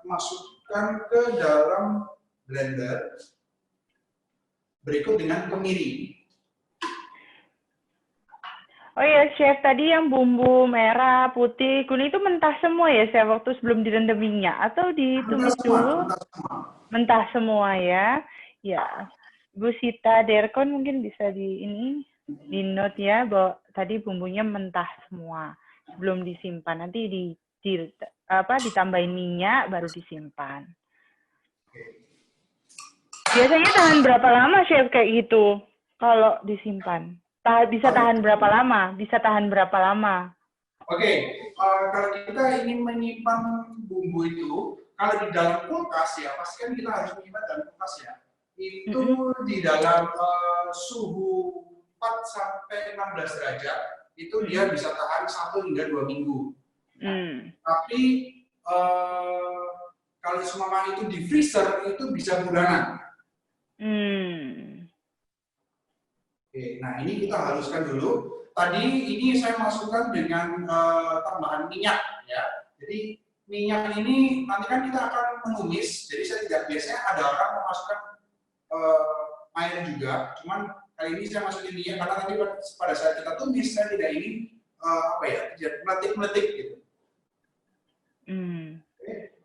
masukkan ke dalam blender berikut dengan kemiri. Oh iya Chef, tadi yang bumbu merah, putih, kuning itu mentah semua ya Chef waktu sebelum direndam minyak atau ditumis dulu? Mentah semua ya. Ya. Bu Sita Derkon mungkin bisa di note ya bahwa tadi bumbunya mentah semua sebelum disimpan. Nanti ditambahin minyak baru disimpan. Biasanya tahan berapa lama Chef kayak gitu kalau disimpan? Bisa tahan berapa lama? Bisa tahan berapa lama? Oke, kalau kita ingin menyimpan bumbu itu, kalau di dalam kulkas ya, pasti kan kita harus menyimpan dalam kulkas ya. Itu di dalam suhu 4 sampai 16 derajat, itu dia bisa tahan 1 hingga 2 minggu. Tapi kalau semua itu di freezer itu bisa bulanan. Oke, nah ini kita haluskan dulu. Tadi ini saya masukkan dengan tambahan minyak ya. Jadi minyak ini nanti kan kita akan menumis. Jadi saya tidak biasanya ada orang memasukkan air juga. Cuman kali ini saya masukin minyak karena nanti pada saat kita tumis saya tidak ingin apa ya, meletik-meletik gitu. Oke.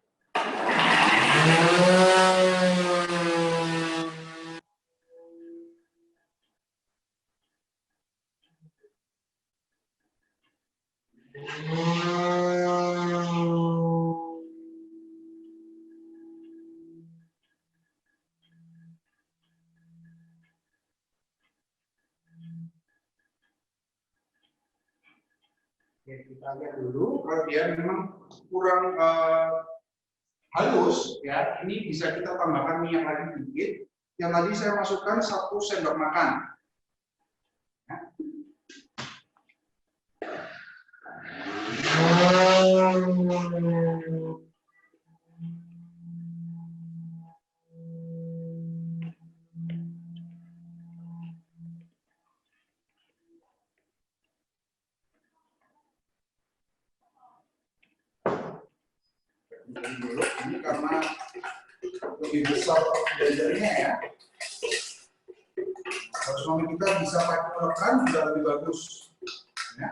Oke, kita lihat dulu kalau dia memang kurang halus ya, ini bisa kita tambahkan minyak lagi sedikit. Yang tadi saya masukkan 1 sendok makan. Ya. dulu. Ini karena lebih besar blendernya ya. Kalau suami kita bisa pakai melekan juga lebih bagus. Ya.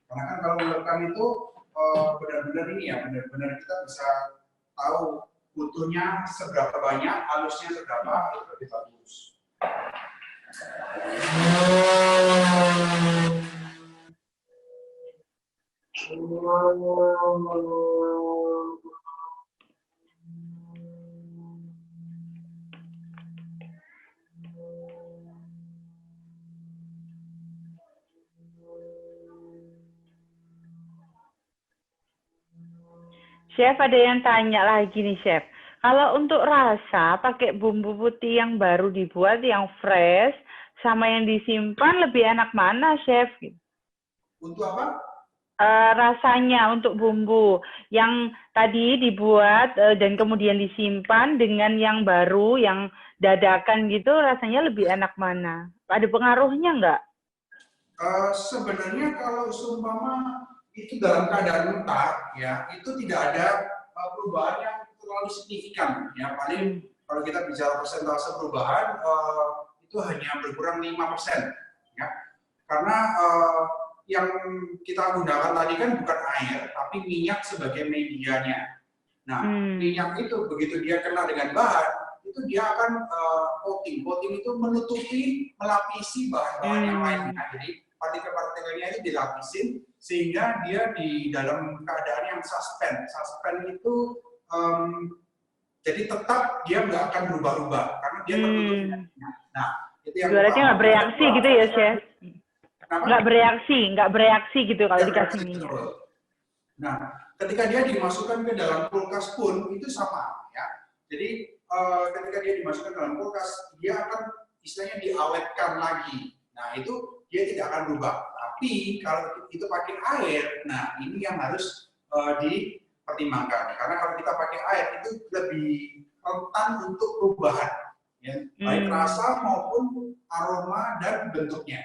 Karena kan kalau melekan itu benar-benar ini ya, benar-benar kita bisa tahu butuhnya seberapa banyak, halusnya seberapa, itu lebih bagus. Chef, ada yang tanya lagi nih, Chef. Kalau untuk rasa, pakai bumbu putih yang baru dibuat, yang fresh, sama yang disimpan, lebih enak mana, Chef? Untuk apa? Rasanya untuk bumbu yang tadi dibuat dan kemudian disimpan dengan yang baru, yang dadakan gitu, rasanya lebih enak mana? Ada pengaruhnya nggak? Sebenarnya kalau seumpama itu dalam keadaan mentah, ya itu tidak ada perubahan yang terlalu signifikan. Ya paling kalau kita bicara persentase perubahan itu hanya berkurang 5%. Ya, karena yang kita gunakan tadi kan bukan air, tapi minyak sebagai medianya. Nah, minyak itu begitu dia kena dengan bahan, itu dia akan coating. Coating itu menutupi, melapisi bahan-bahan yang lainnya. Jadi partikel-partikelnya itu dilapisin sehingga dia di dalam keadaan yang suspend. Suspend itu jadi tetap dia nggak akan berubah-ubah karena dia tertutup. Nah, itu yang berarti nggak bereaksi gitu ya, Chef? Nggak bereaksi gitu kalau dikasih minyak. Nah, ketika dia dimasukkan ke dalam kulkas pun itu sama ya. Jadi ketika dia dimasukkan ke dalam kulkas, dia akan istilahnya diawetkan lagi. Nah, itu dia tidak akan berubah. Tapi kalau itu pakai air, nah ini yang harus dipertimbangkan. Karena kalau kita pakai air itu lebih rentan untuk perubahan, ya, baik rasa maupun aroma dan bentuknya.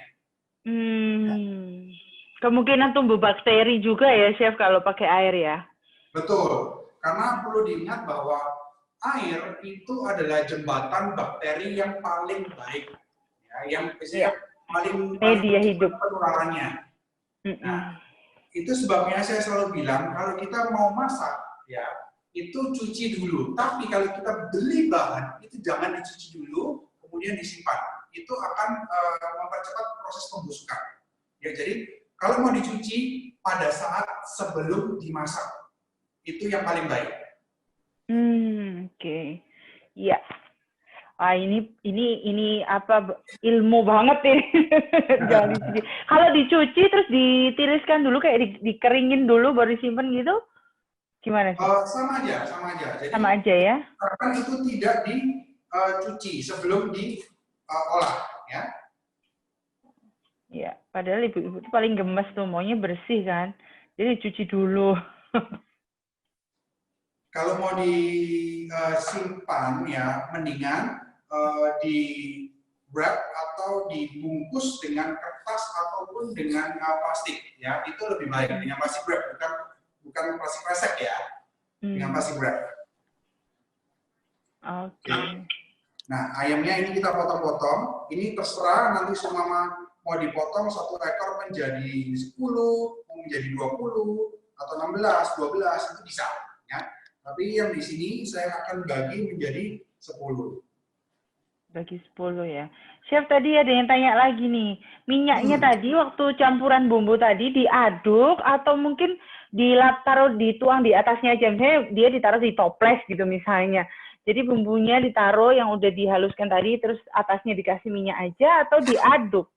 Kemungkinan tumbuh bakteri juga ya, Chef, kalau pakai air ya? Betul. Karena perlu diingat bahwa air itu adalah jembatan bakteri yang paling baik, ya, yang biasanya paling hidup penularannya. Nah, itu sebabnya saya selalu bilang kalau kita mau masak, ya itu cuci dulu. Tapi kalau kita beli bahan itu jangan dicuci dulu, kemudian disimpan. Itu akan mempercepat proses pembusukan. Ya, jadi kalau mau dicuci pada saat sebelum dimasak, itu yang paling baik. Oke. Iya. Ini apa ilmu banget ini. Jangan dicuci. Kalau dicuci terus ditiriskan dulu kayak dikeringin dulu baru disimpan gitu. Gimana sih? Sama aja. Jadi, sama aja ya. Karena itu tidak dicuci sebelum diolah, ya. Iya, padahal ibu-ibu itu paling gemes tuh, maunya bersih kan. Jadi dicuci dulu. Kalau mau disimpan ya mendingan di wrap atau dibungkus dengan kertas ataupun dengan plastik, ya itu lebih baik dengan plastik wrap, bukan plastik kresek ya, dengan plastik wrap. Oke. Nah, ayamnya ini kita potong-potong. Ini terserah nanti semua mau dipotong 1 ekor menjadi 10, menjadi 20 atau 16, 12 itu bisa, ya. Tapi yang di sini saya akan bagi menjadi 10. Bagi 10 ya. Chef, tadi ada yang tanya lagi nih. Minyaknya tadi waktu campuran bumbu tadi diaduk atau mungkin dituang di atasnya aja. Misalnya dia ditaruh di toples gitu misalnya. Jadi bumbunya ditaruh yang udah dihaluskan tadi terus atasnya dikasih minyak aja atau diaduk?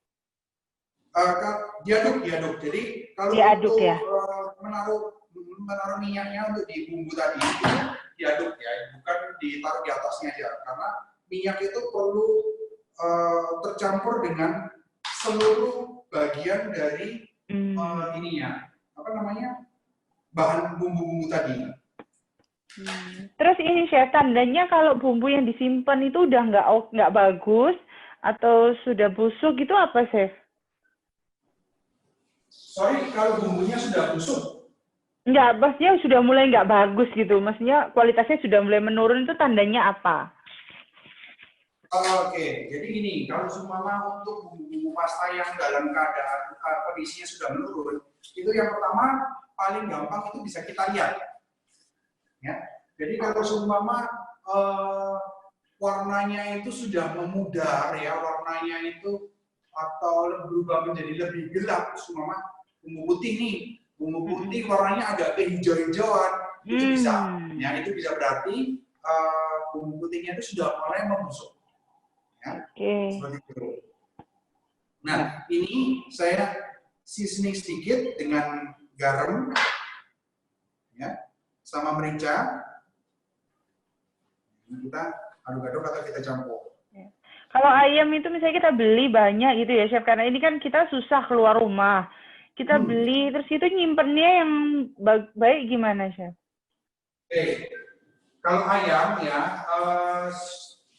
Diaduk. Jadi kalau diaduk, untuk ya? menaruh minyaknya untuk di bumbu tadi itu diaduk ya, bukan ditaruh di atasnya aja. Karena minyak itu perlu tercampur dengan seluruh bagian dari ininya, apa namanya, bahan bumbu-bumbu tadi. Terus ini Chef, tandanya kalau bumbu yang disimpan itu udah nggak bagus atau sudah busuk itu apa, Chef? Sorry, kalau bumbunya sudah busuk? Enggak, maksudnya sudah mulai nggak bagus gitu. Maksudnya kualitasnya sudah mulai menurun, itu tandanya apa? Oke, jadi gini, kalau seumpama untuk bumbu pasta yang dalam keadaan kondisinya sudah menurun, itu yang pertama paling gampang itu bisa kita lihat. Ya, jadi kalau seumpama warnanya itu sudah memudar, ya warnanya itu atau berubah menjadi lebih gelap, seumpama bumbu putih nih, bumbu putih warnanya agak kehijau-hijauan, itu bisa. Ya, itu bisa berarti bumbu putihnya itu sudah mulai membusuk. Ya, seperti itu. Nah, ini saya seasoning sedikit dengan garam, ya, sama merica. Ini kita aduk-aduk atau kita campur. Kalau ayam itu misalnya kita beli banyak gitu ya, Chef, karena ini kan kita susah keluar rumah. Kita beli, terus itu nyimpennya yang baik gimana, Chef? Oke, kalau ayam ya,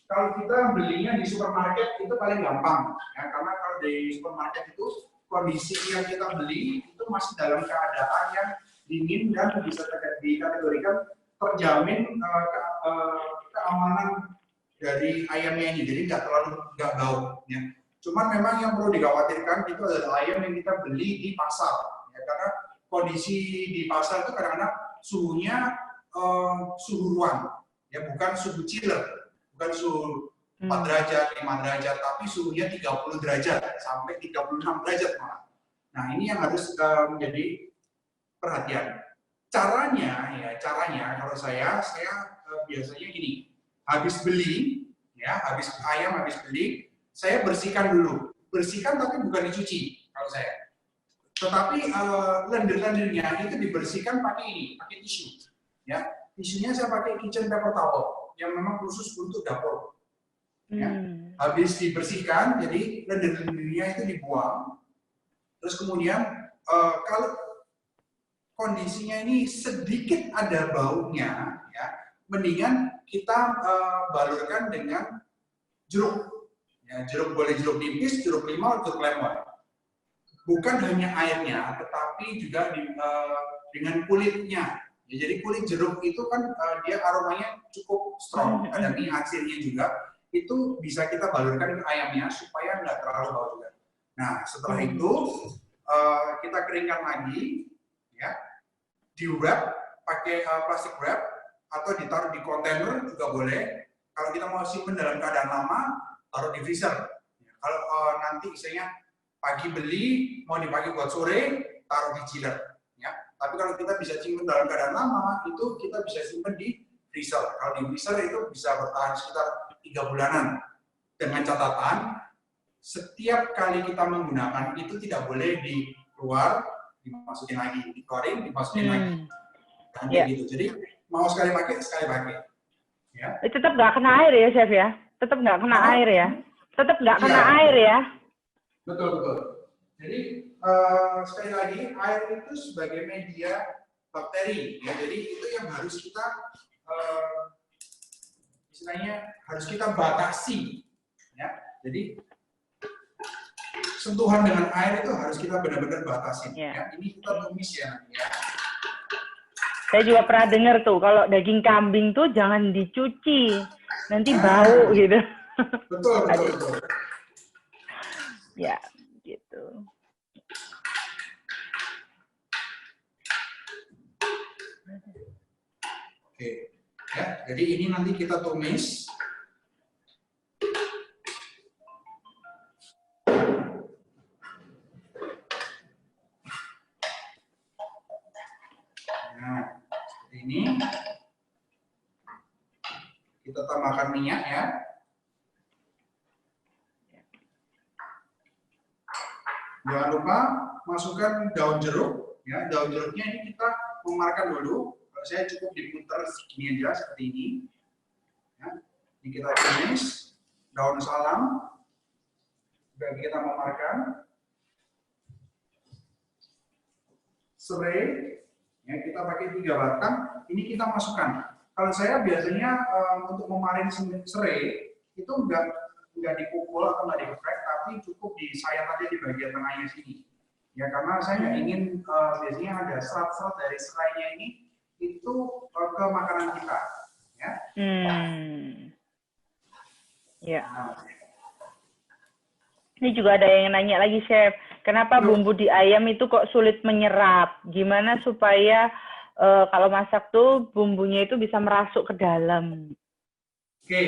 kalau kita belinya di supermarket itu paling gampang, ya, karena kalau di supermarket itu kondisi yang kita beli itu masih dalam keadaan yang dingin dan bisa dikategorikan terjamin keamanan dari ayamnya ini, jadi nggak bau. Ya. Cuman memang yang perlu dikhawatirkan itu adalah ayam yang kita beli di pasar, ya, karena kondisi di pasar itu kadang-kadang suhunya suhu ruang, ya bukan suhu chiller, bukan suhu 4 derajat, 5 derajat, tapi suhunya 30 derajat sampai 36 derajat malah. Nah ini yang harus menjadi perhatian. Caranya kalau saya biasanya gini. Habis beli, ya, habis beli, saya bersihkan dulu. Bersihkan tapi bukan dicuci kalau saya. Tetapi lendir-lendirnya itu dibersihkan pakai tisu. Ya, tisunya saya pakai kitchen paper towel yang memang khusus untuk dapur. Ya. Habis dibersihkan, jadi lendir-lendirnya itu dibuang. Terus kemudian kalau kondisinya ini sedikit ada baunya, ya, mendingan kita balurkan dengan jeruk. Ya, jeruk boleh jeruk nipis, jeruk limau, jeruk lemon. Bukan hanya airnya, tetapi juga dengan kulitnya. Ya, jadi kulit jeruk itu kan dia aromanya cukup strong, ada mie hasilnya juga. Itu bisa kita balurkan ke ayamnya supaya nggak terlalu bau juga. Nah, setelah itu kita keringkan lagi, ya, di wrap pakai plastik wrap atau ditaruh di kontainer juga boleh. Kalau kita mau simpan dalam keadaan lama, taruh di freezer. Ya, kalau nanti misalnya pagi beli, mau dipakai buat sore, taruh di chiller. Ya. Tapi kalau kita bisa simpan dalam keadaan lama, itu kita bisa simpan di freezer. Kalau di freezer itu bisa bertahan sekitar 3 bulanan. Dengan catatan, setiap kali kita menggunakan itu tidak boleh dikeluar, dimasukin lagi, dikeluarin, dimasukin lagi. Dan gitu. Jadi mau sekali pakai. Ya. Tetap nggak kena air ya, Chef ya? Tetap nggak kena air ya? Tetap nggak kena air ya? Betul. Jadi sekali lagi air itu sebagai media bakteri, ya. Jadi itu yang harus kita istilahnya harus kita batasi, ya. Jadi sentuhan dengan air itu harus kita benar-benar batasi. Ya. Ini kita tumis ya. Saya juga pernah dengar tuh, kalau daging kambing tuh jangan dicuci, nanti bau gitu. Betul. Ya, gitu. Oke, ya. Jadi ini nanti kita tumis. Nah, seperti ini. Kita tambahkan minyak ya. Jangan lupa masukkan daun jeruk. Ya, daun jeruknya ini kita memarkan dulu. Kalau saya cukup diputar segini aja seperti ini. Ya, ini kita tumis. Daun salam. Juga kita memarkan. Serai. Ya, kita pakai 3 batang. Ini kita masukkan. Kalau saya biasanya untuk memarin serai itu enggak dipukul atau enggak digeprek, tapi cukup disayat aja di bagian tengahnya sini. Ya karena saya nggak ingin biasanya ada serat-serat dari serainya ini itu ke makanan kita. Ya. Ya. Ini juga ada yang nanya lagi, Chef. Kenapa bumbu di ayam itu kok sulit menyerap? Gimana supaya kalau masak tuh bumbunya itu bisa merasuk ke dalam? Oke.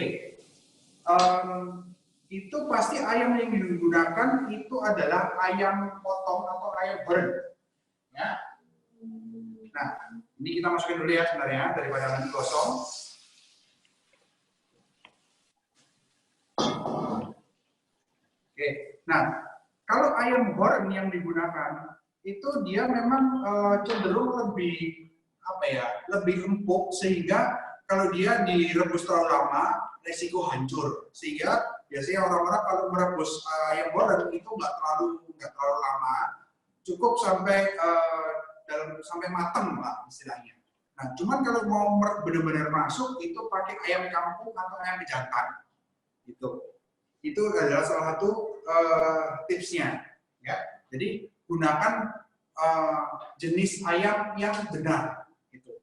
Itu pasti ayam yang digunakan itu adalah ayam potong atau ayam goreng. Ya. Nah, ini kita masukin dulu ya sebenarnya daripada nanti kosong. Oke. Nah, kalau ayam goreng yang digunakan itu dia memang cenderung lebih apa ya, lebih empuk sehingga kalau dia direbus terlalu lama resiko hancur. Sehingga biasanya orang-orang kalau merebus ayam goreng itu nggak terlalu lama, cukup sampai sampai matang lah istilahnya. Nah, cuman kalau mau benar-benar masuk itu pakai ayam kampung atau ayam jantan, gitu. Itu adalah salah satu tipsnya, ya. Jadi gunakan jenis ayam yang benar, gitu.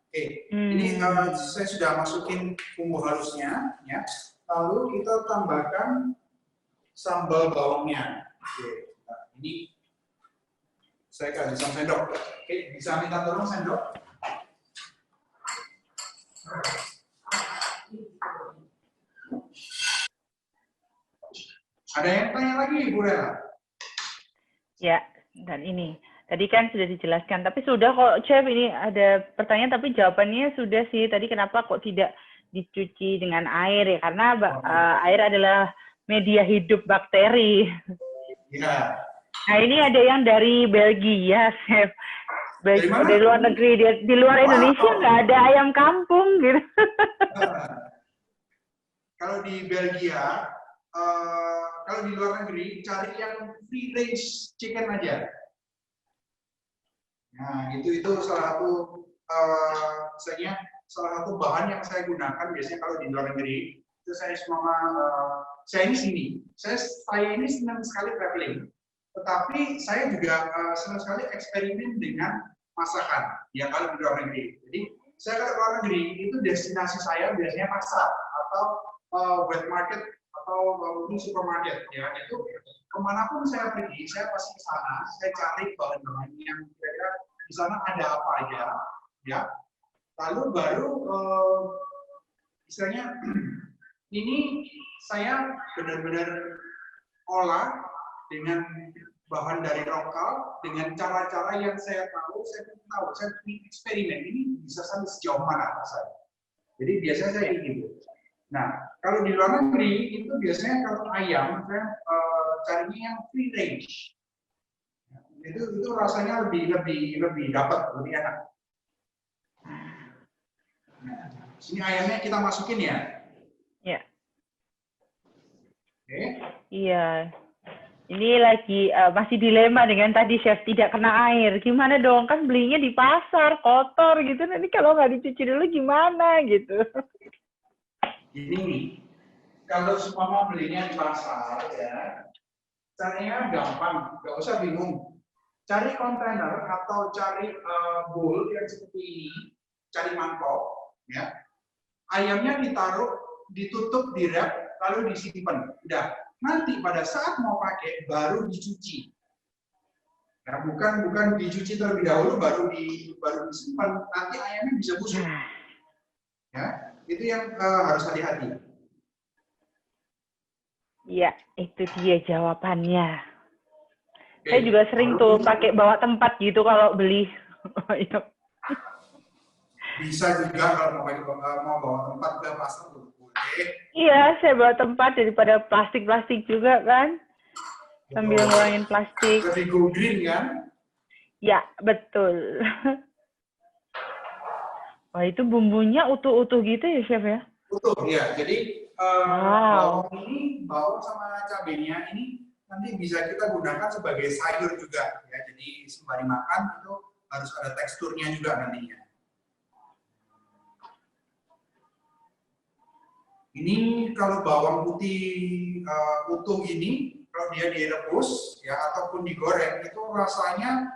Oke, ini saya sudah masukin bumbu halusnya, ya. Lalu kita tambahkan sambal bawangnya. Oke, nah, ini saya kasih sama sendok. Oke, bisa minta tolong sendok. Ada yang tanya lagi, Bu Rela? Ya, dan ini. Tadi kan sudah dijelaskan, tapi sudah kok, Chef, ini ada pertanyaan, tapi jawabannya sudah sih. Tadi kenapa kok tidak dicuci dengan air ya? Karena air adalah media hidup bakteri. Ya. Nah, ini ada yang dari Belgia, Chef. Dari luar negeri, di luar Indonesia nggak ada ayam kampung gitu. Kalau di Belgia, kalau di luar negeri cari yang free range chicken aja. Nah, itu salah satu misalnya salah satu bahan yang saya gunakan biasanya kalau di luar negeri. Itu saya saya ini senang sekali traveling. Tetapi saya juga senang sekali eksperimen dengan masakan yang kalau di luar negeri. Jadi saya kalau luar negeri itu destinasi saya biasanya pasar atau wet market atau supermarket, ya. Itu kemanapun saya pergi, saya pasti ke sana, saya cari bahan-bahan yang kira-kira di sana ada apa aja, ya. Lalu baru misalnya ini saya benar-benar olah dengan bahan dari lokal, dengan cara-cara yang saya saya eksperimen ini bisa sampai sejauh mana saya. Jadi biasanya saya gitu. Nah, kalau di luar negeri itu biasanya kalau ayam saya carinya yang free range. Itu rasanya lebih dapat, lebih enak. Nah, sini ayamnya kita masukin ya. Ya. Oke. Iya. Ini lagi masih dilema dengan tadi, Chef, tidak kena air. Gimana dong? Kan belinya di pasar, kotor gitu. Nanti kalau nggak dicuci dulu gimana gitu. Ini kalau semua belinya di pasar, ya, caranya gampang, nggak usah bingung. Cari kontainer atau cari bowl yang seperti ini, cari mangkok, ya. Ayamnya ditaruh, ditutup, dirap, lalu disimpan. Udah. Nanti pada saat mau pakai baru dicuci. Ya, bukan dicuci terlebih dahulu baru disimpan. Nanti ayamnya bisa busuk. Ya, itu yang harus hati-hati. Iya, itu dia jawabannya. Oke. Saya juga sering tuh pakai bawa tempat gitu kalau beli. Bisa juga kalau mau bawa tempat ke pasar boleh. Iya, saya bawa tempat daripada plastik-plastik juga kan. Sambil ngurangin plastik. Lebih go green kan? Ya, betul. Wah, itu bumbunya utuh-utuh gitu ya, Chef ya? Utuh, ya. Jadi bawang sama cabenya ini nanti bisa kita gunakan sebagai sayur juga, ya. Jadi sembari makan itu harus ada teksturnya juga nantinya. Ini kalau bawang putih utuh ini, kalau dia direbus ya ataupun digoreng itu rasanya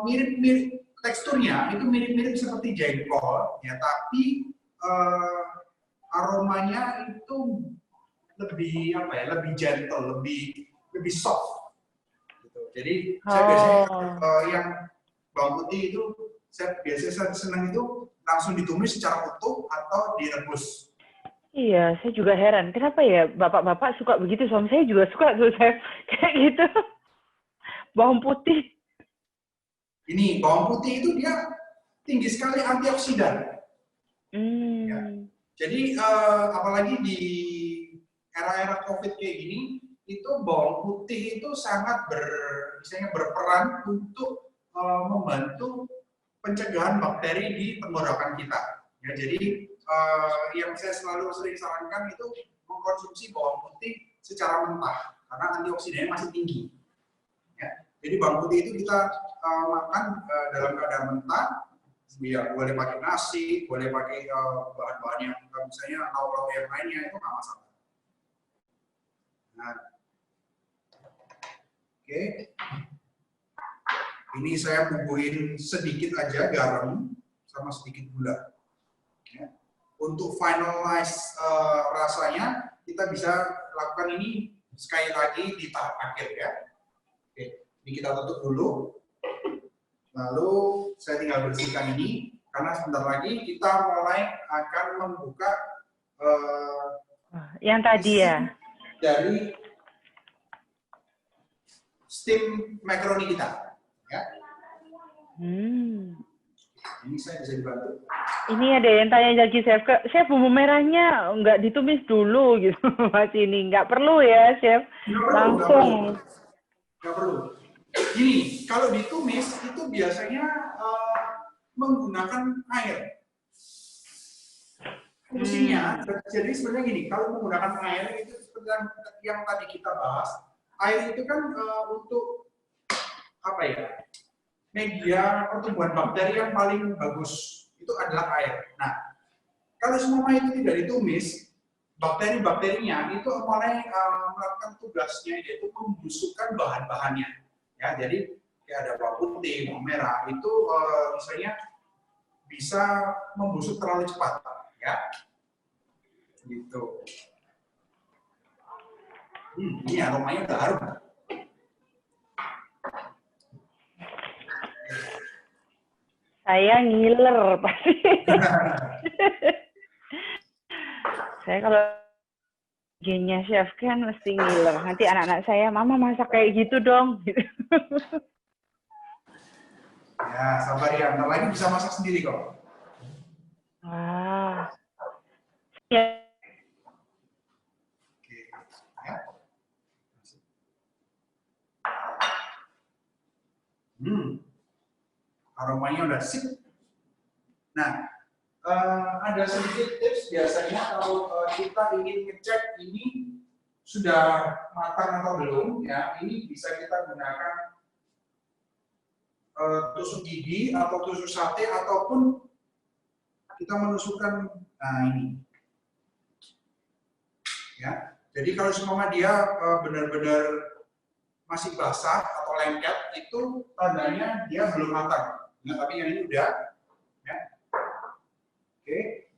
mirip-mirip, teksturnya itu mirip-mirip seperti jengkol ya, tapi aromanya itu lebih apa ya, lebih gentle, lebih soft gitu. Jadi saya biasanya yang bawang putih itu saya biasanya senang itu langsung ditumis secara utuh atau direbus. Iya, saya juga heran. Kenapa ya bapak-bapak suka begitu? Suami saya juga suka tuh, saya kayak gitu. Bawang putih. Ini bawang putih itu dia tinggi sekali antioksidan. Ya. Jadi apalagi di era-era COVID kayak gini, itu bawang putih itu sangat berperan untuk membantu pencegahan bakteri di tenggorokan kita. Ya, jadi yang saya selalu sering sarankan itu mengkonsumsi bawang putih secara mentah karena antioksidannya masih tinggi. Ya, jadi bawang putih itu kita makan dalam keadaan mentah. Ya, boleh pakai nasi, boleh pakai bahan-bahan yang misalnya lauk-lauk yang lainnya, itu nggak masalah. Nah, oke. Ini saya bumbuin sedikit aja garam sama sedikit gula. Ya. Untuk finalize rasanya, kita bisa lakukan ini sekali lagi di tahap akhir ya. Oke, ini kita tutup dulu. Lalu saya tinggal bersihkan ini, karena sebentar lagi kita mulai akan membuka yang tadi ya, dari steam macaroni kita. Ya. Ini saya bisa dibantu. Ini ada yang tanya lagi, Chef bumbu merahnya nggak ditumis dulu gitu, Mas ini nggak perlu ya, Chef? Langsung. Nggak perlu. Gini, kalau ditumis itu biasanya menggunakan air. Fungsinya, jadi sebenarnya gini, kalau menggunakan air itu seperti yang tadi kita bahas, air itu kan untuk apa ya? Media pertumbuhan bakteri yang paling bagus itu adalah air. Nah, kalau semua itu tidak ditumis, bakteri-bakterinya itu mulai melakukan tugasnya, yaitu membusukkan bahan-bahannya. Ya, jadi kayak ada bawang putih, bawang merah itu misalnya bisa membusuk terlalu cepat, ya. Gitu. Ini aromanya udah harum. Saya ngiler pasti. Saya kalau gennya chef kan mesti ngiler. Nanti anak-anak saya, mama masak kayak gitu dong. Ya, sabar ya. Bentar lagi bisa masak sendiri kok. Wah. Ya. Oke. Ya. Aromanya udah sip. Nah, ada sedikit tips biasanya kalau kita ingin ngecek ini sudah matang atau belum, ya ini bisa kita gunakan tusuk gigi atau tusuk sate ataupun kita menusukkan ini. Ya, jadi kalau semua dia benar-benar masih basah atau lengket, itu tandanya dia belum matang. Nah, tapi yang ini udah. Ya. Oke,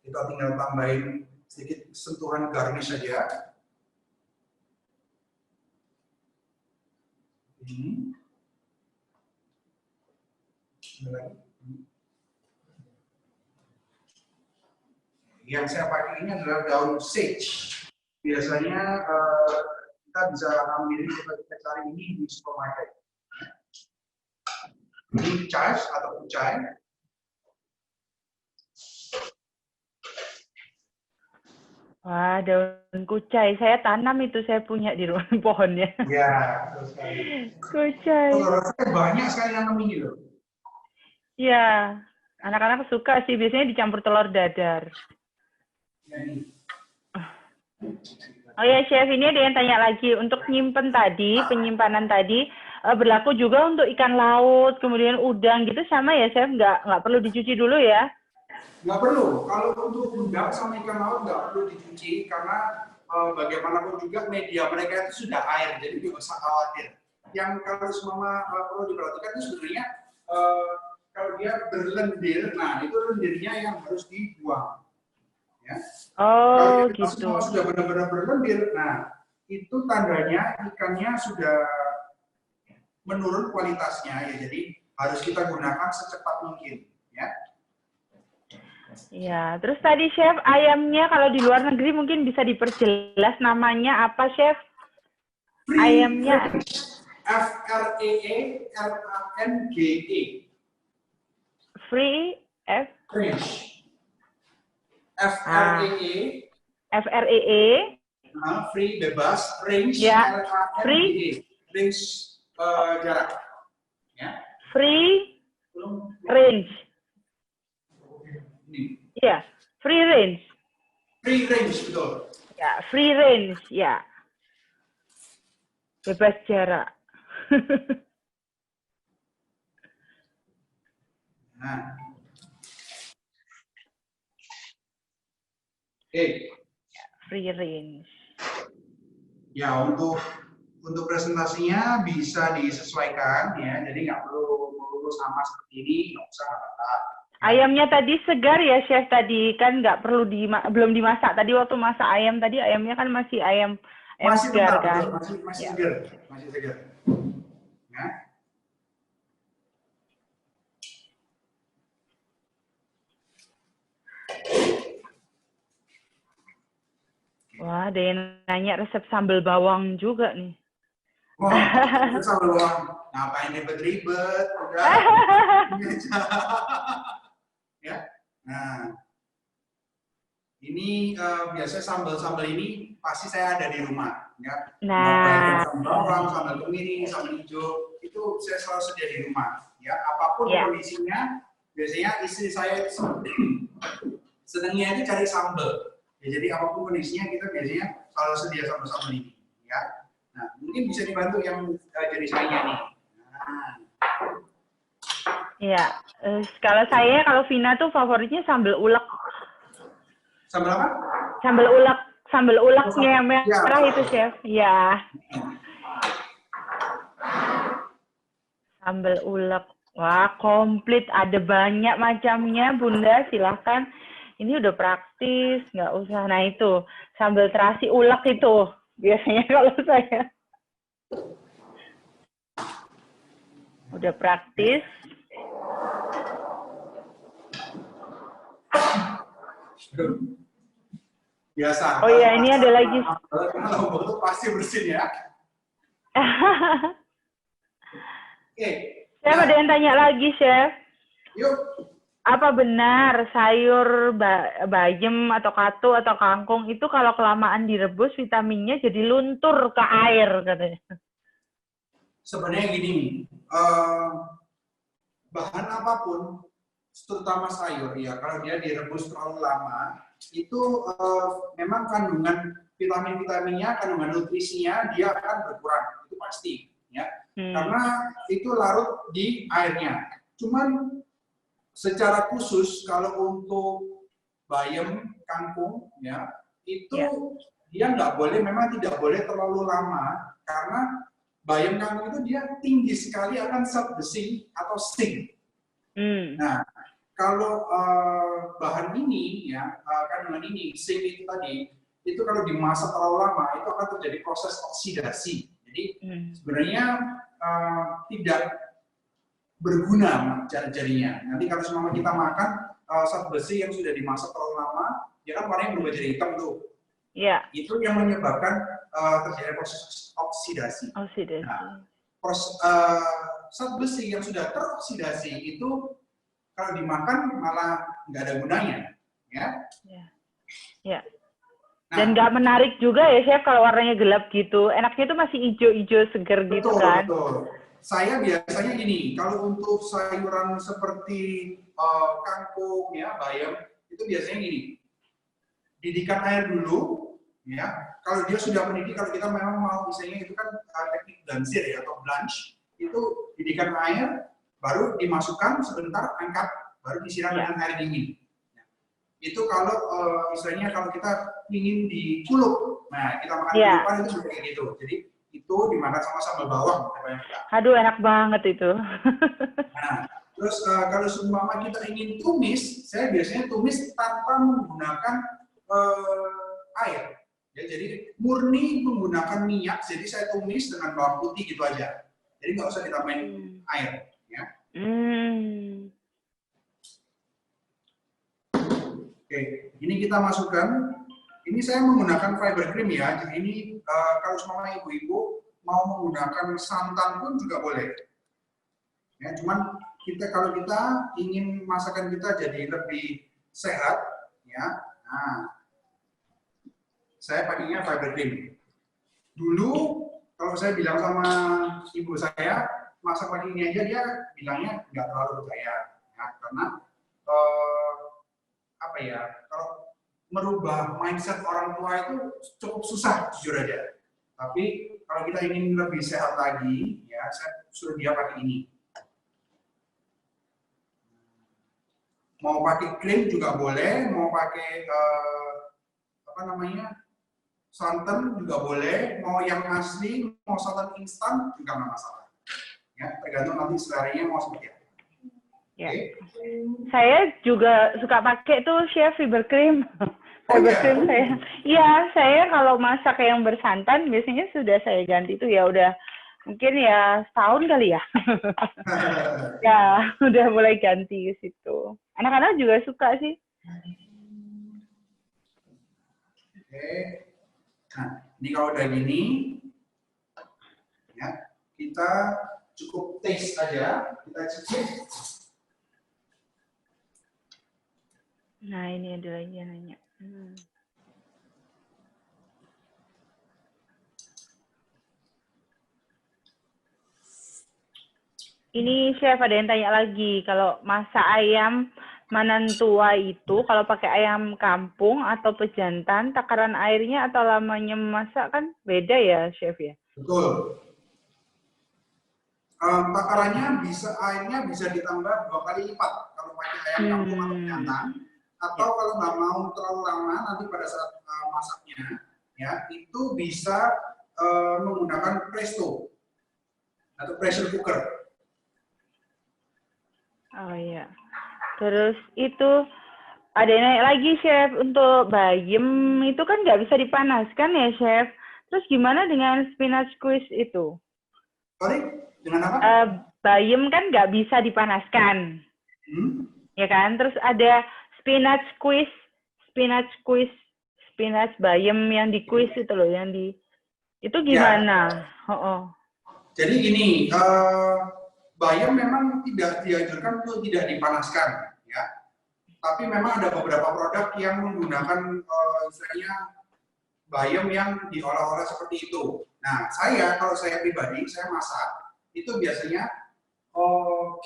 kita tinggal tambahin sedikit sentuhan garnish saja. Ini. Yang saya pakai ini adalah daun sage. Biasanya kita bisa ambil kita cari ini di supermarket. Ini chives atau kucai. Wah, daun kucai. Saya tanam itu, saya punya di rumah pohonnya. Ya, betul sekali. Kucai. Saya banyak sekali nanam ini loh. Iya, anak-anak suka sih. Biasanya dicampur telur dadar. Oh ya, Chef, ini ada yang tanya lagi. Untuk nyimpen tadi, penyimpanan tadi, berlaku juga untuk ikan laut, kemudian udang gitu sama ya, Chef? Nggak perlu dicuci dulu ya? Nggak perlu. Kalau untuk udang sama ikan laut nggak perlu dicuci karena bagaimanapun juga media mereka itu sudah air, jadi tidak usah khawatir. Yang harus Mama perlu diperhatikan itu sebenarnya kalau dia berlendir, nah itu lendirnya yang harus dibuang. Ya. Oh, kalau gitu. semua sudah benar-benar berlendir, nah itu tandanya ikannya sudah menurun kualitasnya, ya. Jadi harus kita gunakan secepat mungkin, ya. Ya, terus tadi Chef, ayamnya kalau di luar negeri mungkin bisa diperjelas namanya apa, Chef? Ayamnya F-R-E-E-R-A-N-G-E. Free F Range. F-R-E-E. F-R-E-E. Free bebas. Range. Ya. R-A-N-G-E. Range jarak. Ya. Free range. Iya, free range. Free range, betul. Ya, free range, ya. Bebas jarak. Nah. Oke. Free range. Ya, untuk presentasinya bisa disesuaikan, ya. Jadi nggak perlu sama seperti ini, nggak usah kata. Ayamnya tadi segar ya, Chef, tadi kan nggak perlu belum dimasak. Tadi waktu masak ayam tadi ayamnya kan masih ayam segar kan? Masih ya. segar, masih segar. Ya. Wah, ada yang nanya resep sambal bawang juga nih. Wah, sambal bawang. Ngapain ribet-ribet? Udah. Ya. Nah, ini biasanya sambal-sambal ini pasti saya ada di rumah, ya. Nah, sambal bawang, sambal kemiri, sambal hijau, itu saya selalu sedia di rumah. Ya, apapun kondisinya, biasanya istri saya senangnya itu cari sambal. Ya, jadi apapun kondisinya kita biasanya selalu sedia sambal-sambal ini. Ya. Nah, mungkin bisa dibantu yang jadi saya nih. Nah. Iya, kalau Vina tuh favoritnya sambal ulek. Sambal apa? Sambal uleknya yang merah itu, Chef. Iya. Sambal ulek. Wah, komplit. Ada banyak macamnya, Bunda. Silahkan. Ini udah praktis, nggak usah. Nah, itu. Sambal terasi ulek itu. Biasanya kalau saya. Udah praktis. Biasa. Oh iya, ini ada lagi. Kalau itu pasti bersin ya. Oke. Chef, ada yang tanya lagi, Chef. Yuk. Apa benar sayur bayam atau katu atau kangkung itu kalau kelamaan direbus vitaminnya jadi luntur ke air katanya? Sebenarnya gini, bahan apapun, terutama sayur ya, kalau dia direbus terlalu lama, itu memang kandungan vitamin-vitaminnya, kandungan nutrisinya dia akan berkurang, itu pasti, ya. Karena itu larut di airnya. Cuman secara khusus kalau untuk bayam, kangkung, ya, itu dia nggak boleh, memang tidak boleh terlalu lama, karena bayam kangkung itu dia tinggi sekali akan zat besi atau zinc. Nah, kalau bahan ini, ya, kandungan ini, zinc itu tadi, itu kalau dimasak terlalu lama, itu akan terjadi proses oksidasi. Jadi sebenarnya tidak berguna jadinya. Nanti kalau semua kita makan zat besi yang sudah dimasak terlalu lama, dia kan warnanya berubah jadi hitam tuh. Iya. Itu yang menyebabkan terjadi proses oksidasi. Nah, zat besi yang sudah teroksidasi itu kalau dimakan malah nggak ada gunanya, ya. Ya. Nah, dan nggak menarik juga ya, Chef, kalau warnanya gelap gitu. Enaknya itu masih hijau-hijau segar gitu kan. Betul. Saya biasanya gini, kalau untuk sayuran seperti kangkung, ya, bayam, itu biasanya gini, didihkan air dulu, ya. Kalau dia sudah mendidih, kalau kita memang mau, misalnya itu kan teknik blancir ya, atau blanch, itu didihkan air, baru dimasukkan sebentar, angkat, baru disiram dengan air dingin. Itu kalau misalnya kalau kita ingin dikulup, Nah, kita makan di depan itu seperti gitu. Jadi itu dimakan sama sambal bawang. Aduh, enak banget itu. Nah, terus kalau seumpama kita ingin tumis, saya biasanya tumis tanpa menggunakan air. Ya, jadi murni menggunakan minyak. Jadi saya tumis dengan bawang putih gitu aja. Jadi nggak usah ditambahin air. Ya. Oke, ini kita masukkan. Ini saya menggunakan fiber cream ya. Jadi ini kalau semua ibu-ibu mau menggunakan santan pun juga boleh. Ya, cuman kalau kita ingin masakan kita jadi lebih sehat, ya. Nah, saya pakainya fiber cream. Dulu kalau saya bilang sama ibu saya masak pagi ini aja, dia bilangnya nggak terlalu percaya, ya, karena apa ya, kalau merubah mindset orang tua itu cukup susah, jujur aja. Tapi kalau kita ingin lebih sehat lagi, ya saya suruh dia pakai ini. Mau pakai krim juga boleh, mau pakai apa namanya santan juga boleh, mau yang asli, mau santan instan juga nggak masalah. Ya, tergantung nanti seleranya mau seperti apa. Ya. Okay. Saya juga suka pakai tuh chef fiber cream. Fiber cream saya. Iya, saya kalau masak yang bersantan biasanya sudah saya ganti tuh ya udah mungkin ya setahun kali ya. Ya, udah mulai ganti ke situ. Anak-anak juga suka sih. Oke. Nah, ini kalau udah gini, ya kita cukup taste aja, kita cicip. Nah, ini ada lagi yang nanya. Ini chef ada yang tanya lagi, kalau masak ayam Manantua itu, kalau pakai ayam kampung atau pejantan, takaran airnya atau lamanya memasak kan beda ya, chef ya? Betul. Takarannya airnya bisa ditambah 2 kali lipat kalau pakai ayam kampung atau pejantan, atau kalau nggak mau terlalu lama nanti pada saat masaknya, ya itu bisa menggunakan presto atau pressure cooker. Oh iya. Terus itu ada yang naik lagi, chef, untuk bayam itu kan nggak bisa dipanaskan ya, chef. Terus gimana dengan spinach squeeze itu? Sorry, dengan apa? Bayam kan nggak bisa dipanaskan, ya kan? Terus ada spinach bayam yang di squeeze itu loh, yang di itu gimana? Ya. Jadi gini. Bayam memang tidak dianjurkan untuk tidak dipanaskan, ya. Tapi memang ada beberapa produk yang menggunakan istilahnya bayam yang diolah-olah seperti itu. Nah, kalau saya pribadi, saya masak itu biasanya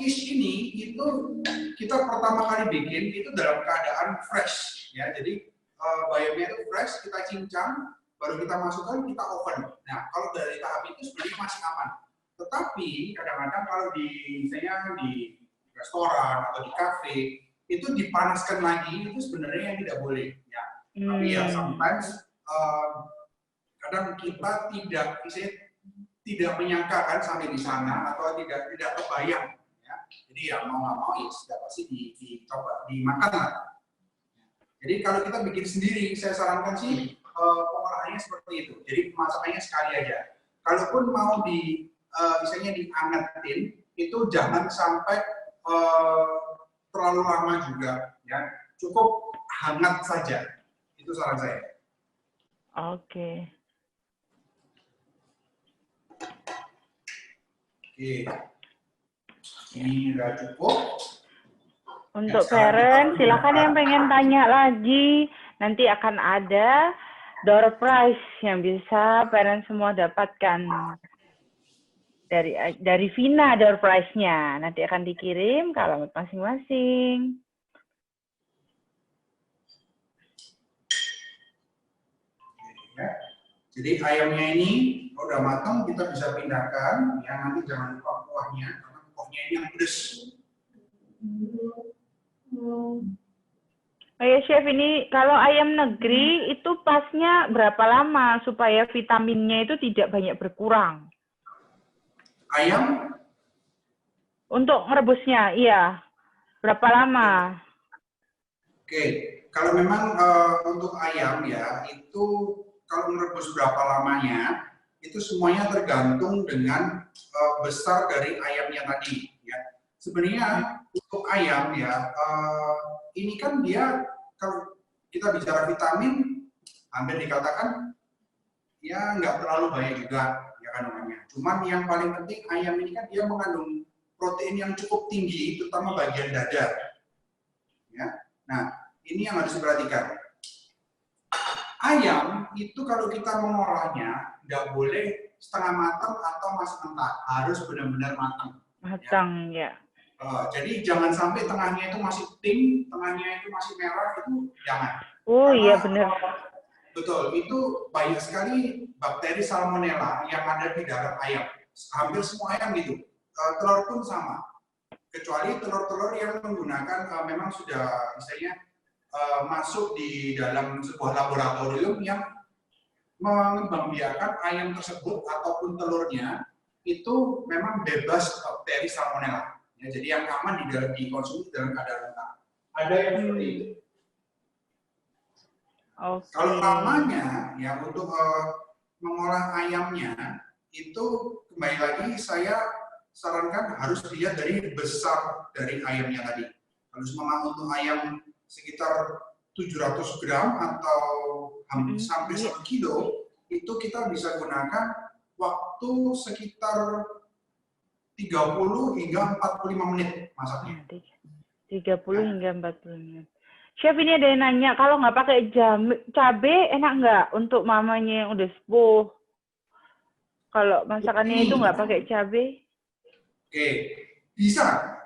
quiche ini itu kita pertama kali bikin itu dalam keadaan fresh, ya. Jadi bayamnya itu fresh, kita cincang, baru kita masukkan, kita oven. Nah, kalau dari tahap itu sebenarnya masih aman. Tetapi kadang-kadang kalau misalnya di restoran atau di kafe itu dipanaskan lagi, itu sebenarnya yang tidak boleh, ya. Tapi ya sometimes kadang kita tidak menyangka kan sampai di sana atau tidak terbayang, ya. Jadi ya mau nggak mau ya sudah pasti dicoba dimakan lah. Jadi kalau kita bikin sendiri, saya sarankan sih pengolahannya seperti itu. Jadi masakannya sekali aja. Kalaupun mau misalnya diangetin, itu jangan sampai terlalu lama juga, ya. Cukup hangat saja. Itu saran saya. Oke. Ini udah cukup. Untuk parent, silakan yang pengen tanya lagi. Nanti akan ada door prize yang bisa parent semua dapatkan. Dari Vina door prize-nya. Nanti akan dikirim ke alamat masing-masing. Ya. Jadi ayamnya ini udah matang, kita bisa pindahkan. Ya, nanti jangan lupa kuahnya, karena kuahnya ini yang pedas. Oh ya, Chef, ini kalau ayam negeri itu pasnya berapa lama supaya vitaminnya itu tidak banyak berkurang? Ayam, Untuk merebusnya, iya. Berapa lama? oke. Kalau memang untuk ayam ya, itu kalau merebus berapa lamanya, itu semuanya tergantung dengan besar dari ayamnya tadi. Ya. Sebenarnya untuk ayam ya, ini kan dia kalau kita bicara vitamin, hampir dikatakan ya nggak terlalu banyak juga ya kandungannya. Cuman yang paling penting ayam ini kan dia mengandung protein yang cukup tinggi, terutama bagian dada. Ya. Nah, ini yang harus diperhatikan. Ayam itu kalau kita mengolahnya nggak boleh setengah matang atau masih mentah, harus benar-benar matang. Matang, ya. Jadi jangan sampai tengahnya itu masih pink, tengahnya itu masih merah, itu jangan. Oh Karena, iya benar. betul, itu banyak sekali bakteri salmonella yang ada di dalam ayam. Hampir semua ayam gitu. Telur pun sama. Kecuali telur-telur yang menggunakan memang sudah misalnya masuk di dalam sebuah laboratorium yang mengembangbiakan ayam tersebut ataupun telurnya itu memang bebas bakteri salmonella. Ya, jadi yang aman dikonsumsi dalam keadaan mentah. Ada yang seperti itu. Okay. Kalau namanya ya untuk mengolah ayamnya itu kembali lagi saya sarankan harus dilihat dari besar dari ayamnya tadi. Kalau memang untuk ayam sekitar 700 gram atau sampai 1 kilo itu kita bisa gunakan waktu sekitar 30 hingga 45 menit masaknya. 30 hingga 40 menit. Chef, ini ada yang nanya, kalau nggak pakai cabai enak nggak untuk mamanya yang udah sepuh? Kalau masakannya itu nggak pakai cabai? Oke, bisa.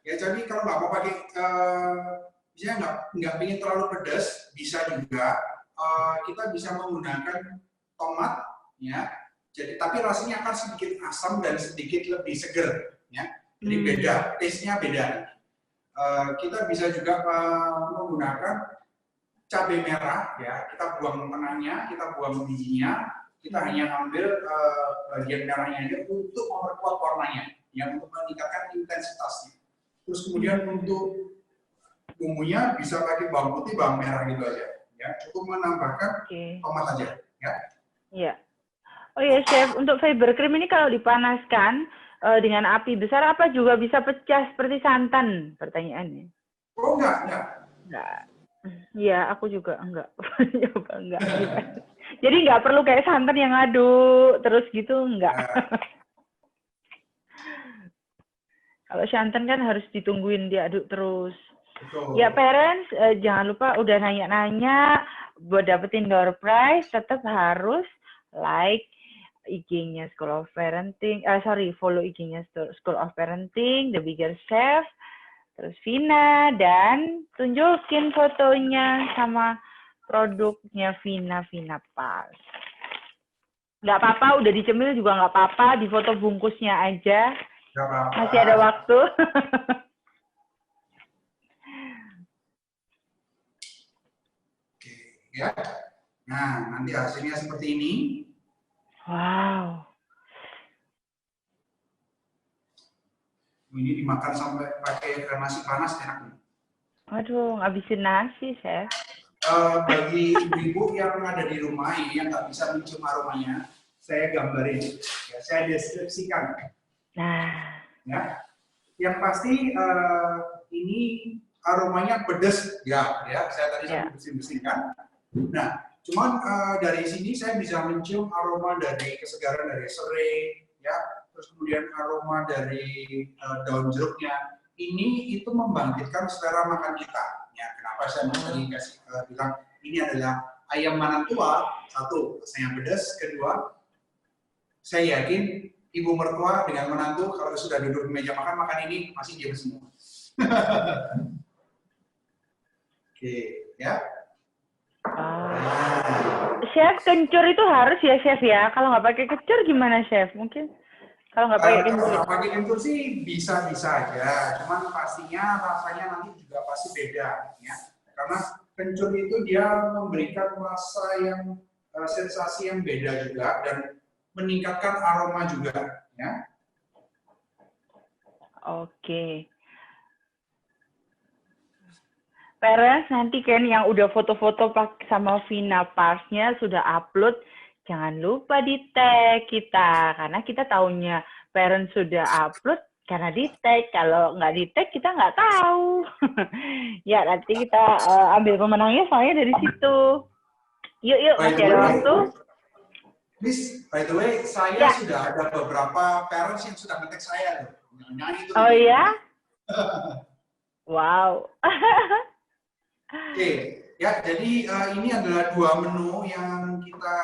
Ya jadi kalau nggak mau pakai, misalnya nggak ingin terlalu pedas, bisa juga. Kita bisa menggunakan tomat, ya. Jadi tapi rasanya akan sedikit asam dan sedikit lebih seger, ya. Jadi beda, taste-nya beda. Kita bisa juga menggunakan cabai merah, ya. Kita buang tengahnya, kita buang bijinya, kita hanya ambil bagian merahnya ini untuk memperkuat warnanya, yang untuk meningkatkan intensitasnya. Terus kemudian untuk bumbunya bisa pakai bawang putih, bawang merah gitu aja, ya. Cukup menambahkan tomat aja, ya. Iya. Oh ya, Chef, untuk fiber cream ini kalau dipanaskan dengan api besar apa juga bisa pecah seperti santan? Pertanyaannya. Oh enggak. Iya, aku juga enggak. enggak. Jadi nggak perlu kayak santan yang aduk terus gitu, enggak. Kalau santan kan harus ditungguin diaduk terus. Betul. Ya, parents, jangan lupa udah nanya-nanya buat dapetin door prize, tetap harus like IG-nya School of Parenting, follow IG-nya School of Parenting, The Bigger Chef, terus Vina, dan tunjukin fotonya sama produknya Vina Pas. Nggak apa-apa, udah dicemil juga nggak apa-apa, di foto bungkusnya aja. Nggak apa-apa. Masih ada waktu. Oke, ya. Nah, nanti hasilnya seperti ini. Wow. Ini dimakan sampai pakai nasi panas enak nih. Aduh, ngabisin nasi, Chef. Bagi ibu-ibu yang ada di rumah ini yang nggak bisa mencium aromanya, saya gambarin, ya, saya deskripsikan. Nah, ya, yang pasti ini aromanya pedas, ya, saya tadi sambil bersin-bersinkan. Nah, cuman dari sini saya bisa mencium aroma dari kesegaran dari serai, ya, terus kemudian aroma dari daun jeruknya. Ini itu membangkitkan selera makan kita. Ya, kenapa saya tadi bilang ini adalah ayam Manantua? Satu, rasanya pedas. Kedua, saya yakin ibu mertua dengan menantu kalau sudah duduk di meja makan ini masih diam semua. Oke, ya. Chef, kencur itu harus ya, Chef ya? Kalau nggak pakai kencur gimana, Chef? Mungkin kalau nggak pakai kencur. Kalau nggak pakai kencur sih bisa aja, cuman pastinya rasanya nanti juga pasti beda, ya. karena kencur itu dia memberikan rasa yang sensasi yang beda juga dan meningkatkan aroma juga, ya. Oke. Parents nanti kan yang udah foto-foto sama Vina Parsnya sudah upload, jangan lupa di tag kita karena kita taunya parents sudah upload karena di tag. Kalau nggak di tag kita nggak tahu. Ya nanti kita ambil pemenangnya soalnya dari situ. Yuk masih ada waktu. Miss, by the way, saya sudah ada beberapa parents yang sudah nge-tag saya loh. Oh ya? Wow. Oke, ya jadi ini adalah 2 menu yang kita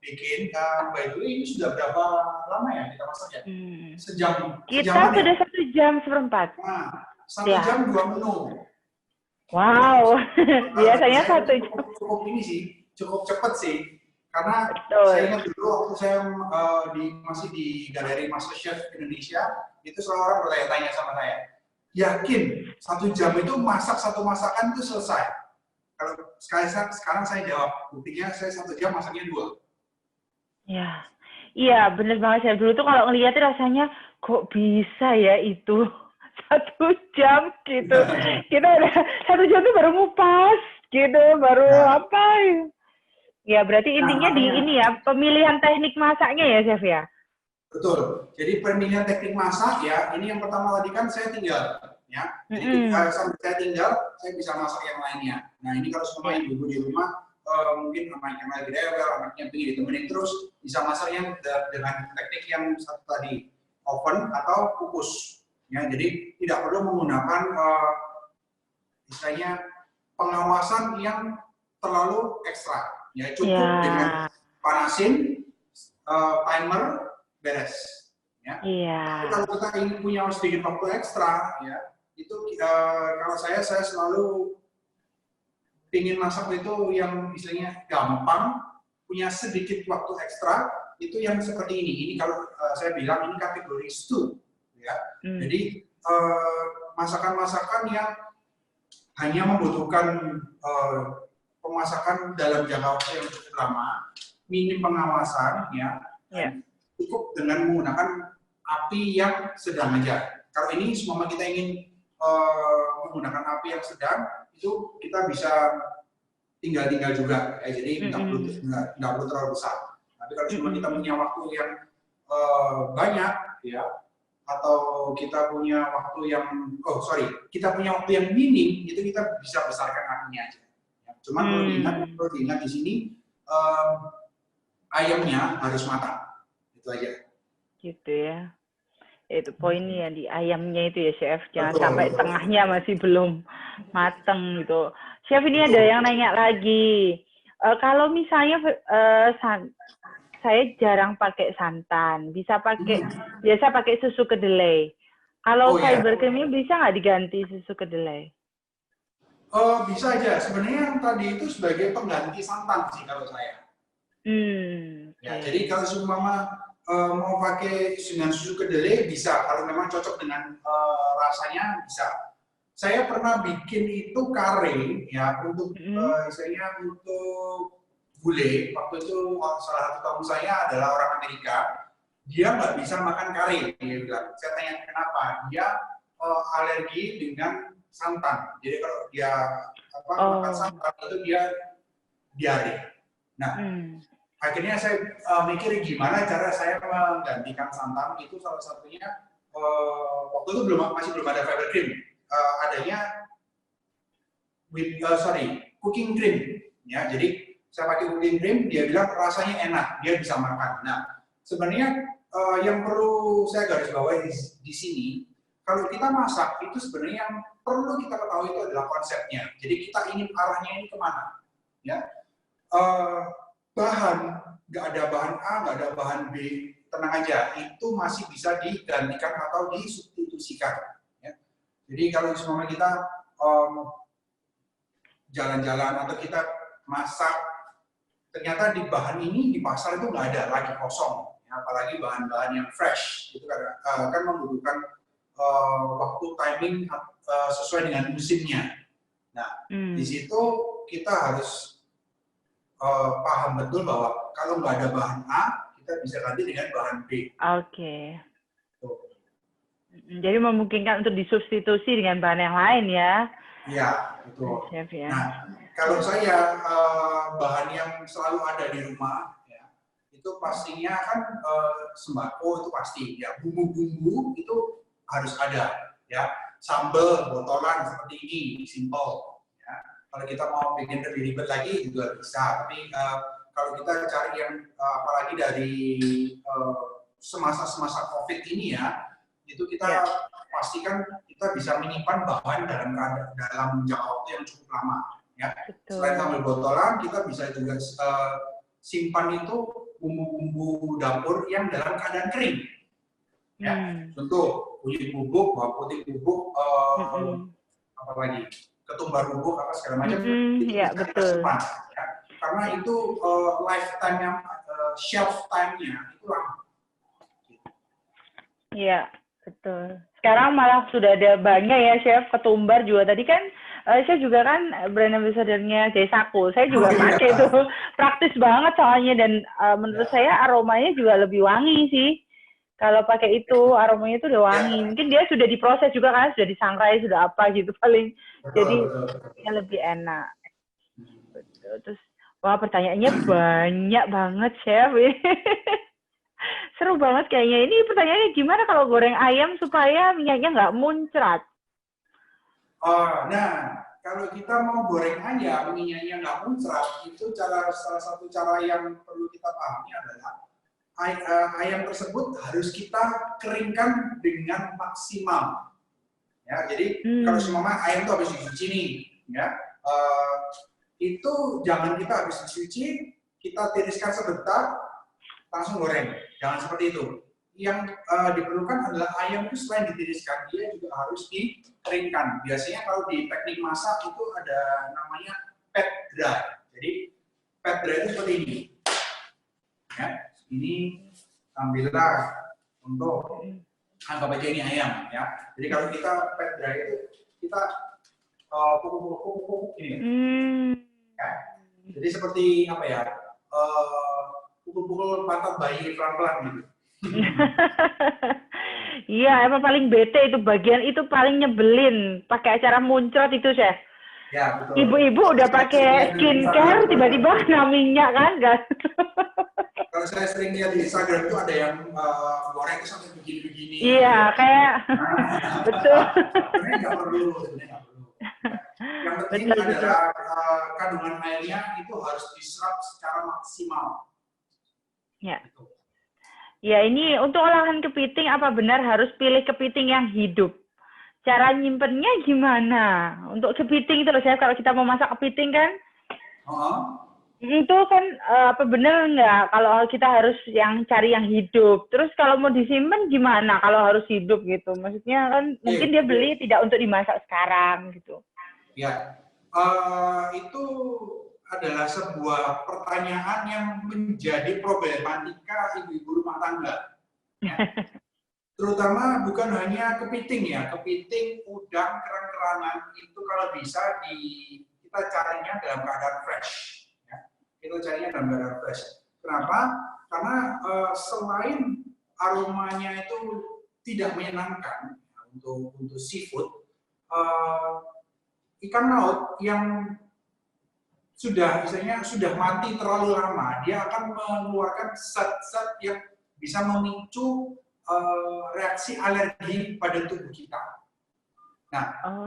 bikin. By the way, ini sudah berapa lama ya kita masaknya? Sejam. Kita sudah 1 jam seperempat. Nah, 1 jam 2 menu. Wow, biasanya 1 jam. Cukup ini sih, cukup cepat sih. Karena saya ingat dulu waktu saya masih di Galeri Master Chef Indonesia, itu selalu orang bertanya-tanya sama saya, yakin 1 jam itu masak 1 masakan itu selesai? Kalau sekarang saya jawab, buktinya saya 1 jam masaknya 2. Ya, iya bener banget. Saya dulu tuh kalau ngeliatnya rasanya kok bisa ya itu 1 jam gitu. Kita udah 1 jam tuh baru ngupas gitu, baru apa ya. Ya, berarti intinya di ini ya, pemilihan teknik masaknya ya, Chef ya? Betul. Jadi pemilihan teknik masak ya, ini yang pertama tadi kan saya tinggal, ya. Jadi sambil saya tinggal, saya bisa masak yang lainnya. Nah, ini kalau semua ibu-ibu di rumah, mungkin anaknya lagi rewel, anaknya ingin ditemenin terus, bisa masaknya dengan teknik yang satu tadi, oven atau kukus. Ya, jadi tidak perlu menggunakan istilahnya pengawasan yang terlalu ekstra. Ya cukup dengan panasin, timer, beres. Ya. Tapi kalau kita ingin punya sedikit waktu ekstra, ya itu kalau saya selalu ingin masak itu yang istilahnya gampang, punya sedikit waktu ekstra, itu yang seperti ini. Ini kalau saya bilang ini kategori stew, ya. Jadi masakan-masakan yang hanya membutuhkan pemasakan dalam jangka waktu yang cukup lama, minim pengawasan, ya, cukup dengan menggunakan api yang sedang aja. Kalau ini semua kita ingin menggunakan api yang sedang, itu kita bisa tinggal juga, ya, jadi nggak perlu terlalu besar. Tapi kalau cuma kita punya waktu yang banyak, ya, atau kita punya waktu yang, kita punya waktu yang minim, itu kita bisa besarkan apinya aja. Cuma perlu diingat di sini ayamnya harus matang, itu aja. Gitu ya. Itu poinnya di ayamnya itu ya, Chef. Jangan sampai tengahnya masih belum mateng gitu. Chef, ini ada yang nanya lagi. Kalau misalnya saya jarang pakai santan, biasa pakai susu kedelai. Kalau fiber creamnya bisa nggak diganti susu kedelai? Bisa aja. Sebenarnya yang tadi itu sebagai pengganti santan sih kalau saya. Ya, jadi kalau seumpama mau pakai dengan susu kedelai bisa. Kalau memang cocok dengan rasanya bisa. Saya pernah bikin itu kare ya untuk misalnya untuk gulai. Waktu itu salah satu tamu saya adalah orang Amerika. Dia nggak bisa makan kare. Dia bilang. Saya tanya kenapa? Dia alergi dengan santan. Jadi kalau dia makan santan itu dia diare. Nah, akhirnya saya mikir gimana cara saya menggantikan santan. Itu salah satunya waktu itu masih belum ada fiber cream. Adanya cooking cream. Ya, jadi saya pakai cooking cream. Dia bilang rasanya enak. Dia bisa makan. Nah, sebenarnya yang perlu saya garis bawahi di sini. Kalau kita masak, itu sebenarnya yang perlu kita ketahui itu adalah konsepnya. Jadi kita ingin arahnya ini kemana? Ya, nggak ada bahan A, nggak ada bahan B, tenang aja. Itu masih bisa digantikan atau disubstitusikan. Ya. Jadi kalau semua kita jalan-jalan atau kita masak, ternyata di bahan ini di pasar itu nggak ada, lagi kosong. Ya, apalagi bahan-bahan yang fresh, itu kan membutuhkan waktu timing sesuai dengan musimnya. Nah, di situ kita harus paham betul bahwa kalau nggak ada bahan A, kita bisa ganti dengan bahan B. Oke. Jadi memungkinkan untuk disubstitusi dengan bahan yang lain ya. Iya, betul. Chef, ya. Nah, kalau saya bahan yang selalu ada di rumah, ya, itu pastinya kan sembako itu pasti, ya bumbu-bumbu itu harus ada, ya sambal botolan seperti ini, simple. Ya. Kalau kita mau bikin lebih ribet lagi juga bisa, tapi kalau kita cari yang apalagi dari semasa-semasa COVID ini ya, itu kita pastikan kita bisa menyimpan bahan dalam jangka waktu yang cukup lama. Ya. Selain sambal botolan, kita bisa juga simpan itu bumbu-bumbu dapur yang dalam keadaan kering. Ya. Contoh kunyit bubuk, bawang putih bubuk, apa lagi, ketumbar bubuk, apa segala macam. Itu Ya, bisa kita simpan. Ya. Karena itu lifetime-nya, shelf time-nya itu lama. Iya, betul. Sekarang malah sudah ada banyak ya, Chef. Ketumbar juga. Tadi kan, saya juga kan brand ambassador-nya Jaisaku. Saya juga pakai itu. Praktis banget soalnya. Dan menurut saya aromanya juga lebih wangi sih. Kalau pakai itu, aromanya itu udah wangi. Mungkin dia sudah diproses juga kan, sudah disangrai, sudah apa gitu paling. Jadi, ya lebih enak. Betul. Terus, wah pertanyaannya banyak banget, Chef. Seru banget kayaknya. Ini pertanyaannya gimana kalau goreng ayam supaya minyaknya nggak muncrat? Nah, kalau kita mau goreng ayam, minyaknya nggak muncrat, itu salah satu cara yang perlu kita pahami adalah ayam tersebut harus kita keringkan dengan maksimal. Ya, jadi kalau semua ayam itu habis dicuci nih, ya, itu jangan kita habis dicuci, kita tiriskan sebentar, langsung goreng. Jangan seperti itu. Yang diperlukan adalah ayam itu selain ditiriskan, dia juga harus dikeringkan. Biasanya kalau di teknik masak itu ada namanya pat dry. Jadi pat dry itu seperti ini. Ya, ini ambillah untuk anggap aja ini ayam. Ya. Jadi kalau kita pat dry itu kita pukul-pukul ini. Ya. Jadi seperti apa ya? Pukul-pukul pantat bayi pelan-pelan gitu. Iya, emang paling bete itu bagian itu paling nyebelin. Pakai acara muncrat itu, Chef. Ya, betul. Ibu-ibu udah pakai skincare, tiba-tiba kena minyak kan, guys? Kalau saya sering lihat di Instagram itu ada yang goreng itu sampai begini-begini. Iya, kayak betul. Sebenarnya nggak perlu. Yang penting adalah kandungan airnya itu harus diserap secara maksimal. Ya. Ya, ini untuk olahan kepiting apa benar harus pilih kepiting yang hidup? Cara nyimpennya gimana? Untuk kepiting itu loh, saya kalau kita mau masak kepiting kan, itu kan apa benar nggak kalau kita harus cari yang hidup? Terus kalau mau disimpan gimana kalau harus hidup gitu? Maksudnya kan mungkin dia beli tidak untuk dimasak sekarang gitu. Ya, itu adalah sebuah pertanyaan yang menjadi problematika ibu-ibu rumah tangga. Ya. Terutama bukan hanya kepiting ya, kepiting, udang, kerang-kerangan itu kalau bisa kita carinya dalam keadaan fresh. Ya. Kita carinya dalam keadaan fresh. Kenapa? Karena selain aromanya itu tidak menyenangkan ya, untuk seafood, ikan laut yang sudah mati terlalu lama, dia akan mengeluarkan zat-zat yang bisa memicu reaksi alergi pada tubuh kita. Nah,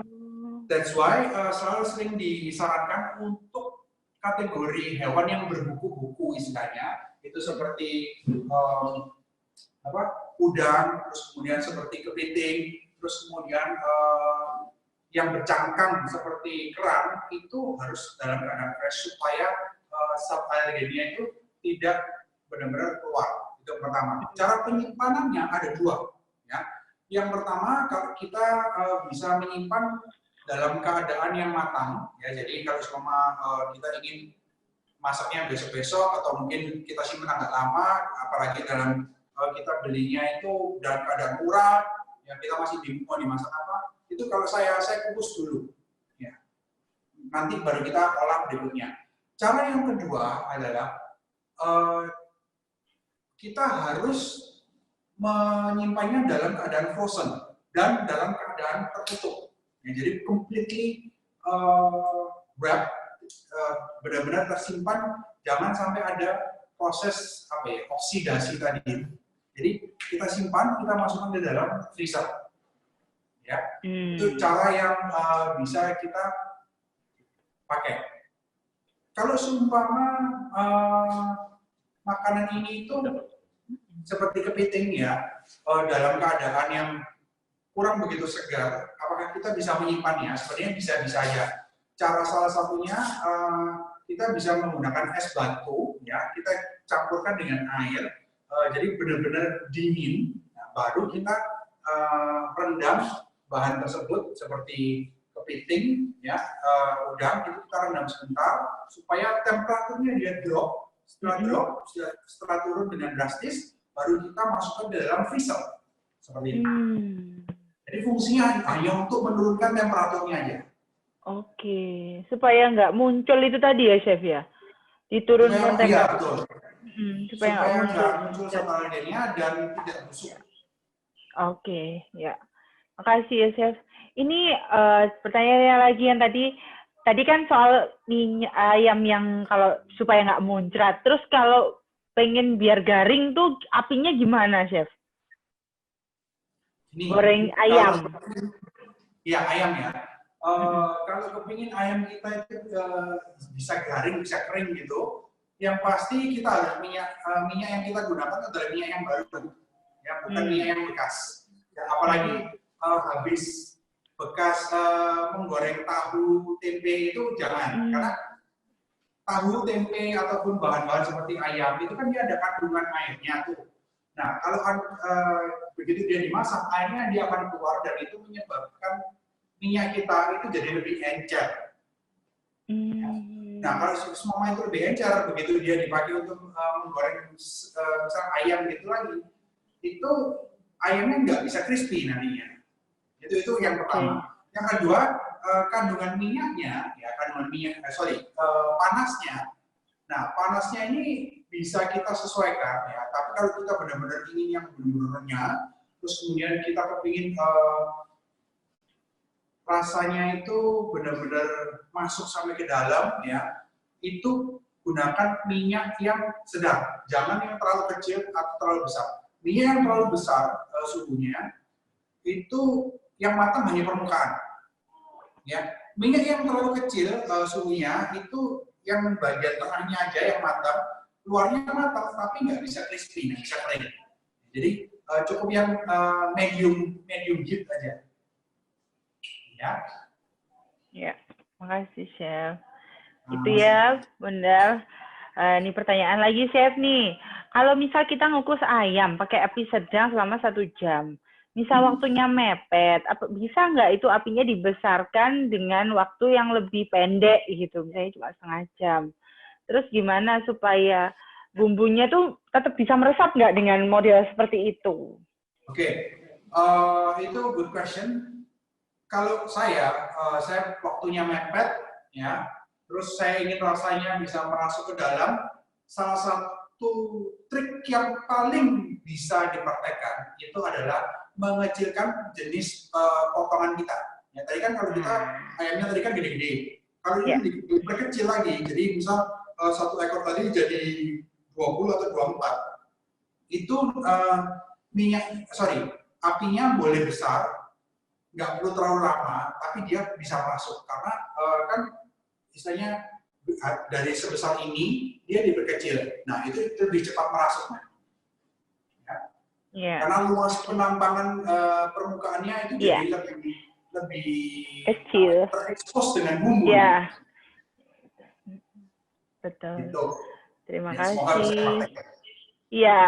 that's why selalu sering disarankan untuk kategori hewan yang berbuku-buku istilahnya, itu seperti udang, terus kemudian seperti kepiting, terus kemudian yang bercangkang seperti kerang itu harus dalam keadaan fresh supaya zat alergennya itu tidak benar-benar keluar. Itu yang pertama. Cara penyimpanannya ada dua. Ya. Yang pertama kita bisa menyimpan dalam keadaan yang matang. Ya, jadi kalau selama kita ingin masaknya besok-besok atau mungkin kita simpan agak lama, apalagi dalam kita belinya itu dalam keadaan murah, yang kita masih bingung mau dimasak apa. Itu kalau saya kukus dulu, ya. nanti baru kita olah berikutnya. Cara yang kedua adalah kita harus menyimpannya dalam keadaan frozen dan dalam keadaan tertutup. Ya, jadi completely wrap, benar-benar tersimpan, jangan sampai ada proses oksidasi tadi. Jadi kita simpan, kita masukkan ke dalam freezer. Ya, itu cara yang bisa kita pakai. Kalau seumpama makanan ini itu seperti kepiting ya, dalam keadaan yang kurang begitu segar, apakah kita bisa menyimpannya? Sebenarnya bisa-bisa aja. Cara salah satunya kita bisa menggunakan es batu, ya, kita campurkan dengan air, jadi benar-benar dingin. Nah, baru kita rendam bahan tersebut seperti kepiting, ya, udang, itu kita rendam sebentar supaya temperaturnya dia drop. Setelah turun dengan drastis, baru kita masukkan ke dalam freezer seperti itu. Jadi fungsinya hanya untuk menurunkan temperaturnya aja. Oke, supaya nggak muncul itu tadi ya, Chef ya? Diturunkan temperatur. Iya, betul. Supaya nggak muncul satagennya dan tidak busuk. Oke, ya. Makasih ya, Chef. Ini pertanyaannya lagi yang tadi kan soal minyak ayam yang kalau supaya nggak muncrat. Terus kalau pengen biar garing tuh apinya gimana, Chef? Ini, goreng ayam. Iya, ayam ya. Kalau kepingin ayam kita itu bisa garing, bisa kering gitu, yang pasti kita harus minyak yang kita gunakan adalah minyak yang baru, ya, bukan minyak yang bekas. Ya, apalagi habis bekas menggoreng tahu, tempe itu jangan, karena tahu, tempe ataupun bahan-bahan seperti ayam itu kan dia ada kandungan airnya tuh. Nah, kalau begitu dia dimasak, airnya dia akan keluar dan itu menyebabkan minyak kita itu jadi lebih encer. Nah, kalau semua itu lebih encer, begitu dia dipakai untuk menggoreng misal ayam gitu lagi, itu ayamnya nggak bisa crispy nantinya. Itu yang pertama. Yang kedua, kandungan minyaknya, ya panasnya. Nah, panasnya ini bisa kita sesuaikan ya. Tapi kalau kita benar-benar ingin yang benar-benar renyah, terus kemudian kita kepingin rasanya itu benar-benar masuk sampai ke dalam ya, itu gunakan minyak yang sedang, jangan yang terlalu kecil atau terlalu besar. Minyak yang terlalu besar suhunya itu yang matang hanya permukaan. Ya, minyak yang terlalu kecil suhunya itu yang bagian tengahnya aja yang matang, luarnya matang tapi nggak bisa crispy, nggak bisa kering. Jadi cukup yang medium heat aja. Ya. Ya, makasih Chef. Itu ya, benar. Ini pertanyaan lagi Chef nih. Kalau misal kita ngukus ayam pakai api sedang selama 1 jam, misal waktunya mepet, bisa nggak itu apinya dibesarkan dengan waktu yang lebih pendek gitu, misalnya cuma setengah jam. Terus gimana supaya bumbunya tuh tetap bisa meresap nggak dengan model seperti itu? Oke, itu good question. Kalau saya waktunya mepet, ya, terus saya ingin rasanya bisa masuk ke dalam, salah satu trik yang paling bisa dipraktekkan itu adalah mengecilkan jenis potongan kita. Ya, tadi kan kalau kita ayamnya tadi kan gede-gede, kalau ini diperkecil lagi, jadi misal 1 ekor tadi jadi 20 atau 24, itu apinya boleh besar, nggak perlu terlalu lama, tapi dia bisa masuk karena kan istilahnya dari sebesar ini dia diperkecil. Nah, itu lebih cepat merasuk. Ya. Karena luas penambangan permukaannya itu jadi lebih kecil, terekspos dengan bumbu. Ya. Betul. Gitu. Terima kasih. Iya,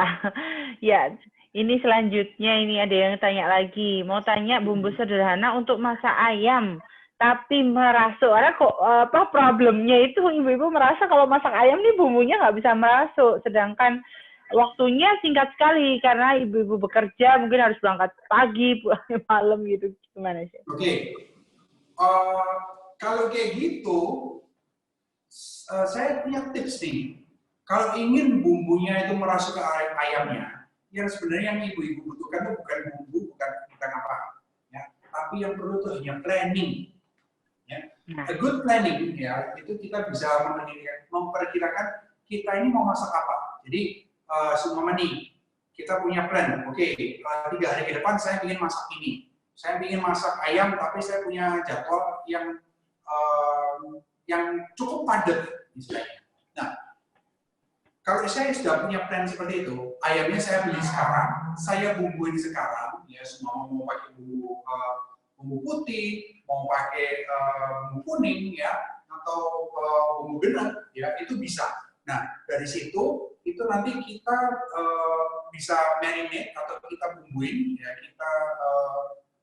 ya. Ini selanjutnya ini ada yang tanya lagi, mau tanya bumbu sederhana untuk masak ayam, tapi merasuk. Karena kok problemnya itu ibu-ibu merasa kalau masak ayam nih bumbunya nggak bisa merasuk, sedangkan waktunya singkat sekali karena ibu-ibu bekerja, mungkin harus berangkat pagi, pulang malam gitu. Gimana sih? Oke. kalau kayak gitu, saya punya tips nih. Kalau ingin bumbunya itu merasuk ke ayamnya, yang sebenarnya yang ibu-ibu butuhkan itu bukan bumbu, bukan apa, ya. Tapi yang perlu itu hanya planning. Ya. A good planning, ya, itu kita bisa memperkirakan kita ini mau masak apa. Jadi, semua nih, kita punya plan. Oke, 3 hari ke depan saya ingin masak ini. Saya ingin masak ayam, tapi saya punya jadwal yang cukup padat, misalnya. Nah, kalau saya sudah punya plan seperti itu, ayamnya saya beli sekarang, saya bumbuin sekarang, ya semua mau pakai bumbu putih, mau pakai bumbu kuning, ya, atau bumbu genep, ya itu bisa. Nah, dari situ itu nanti kita bisa marinate atau kita bumbuin, ya kita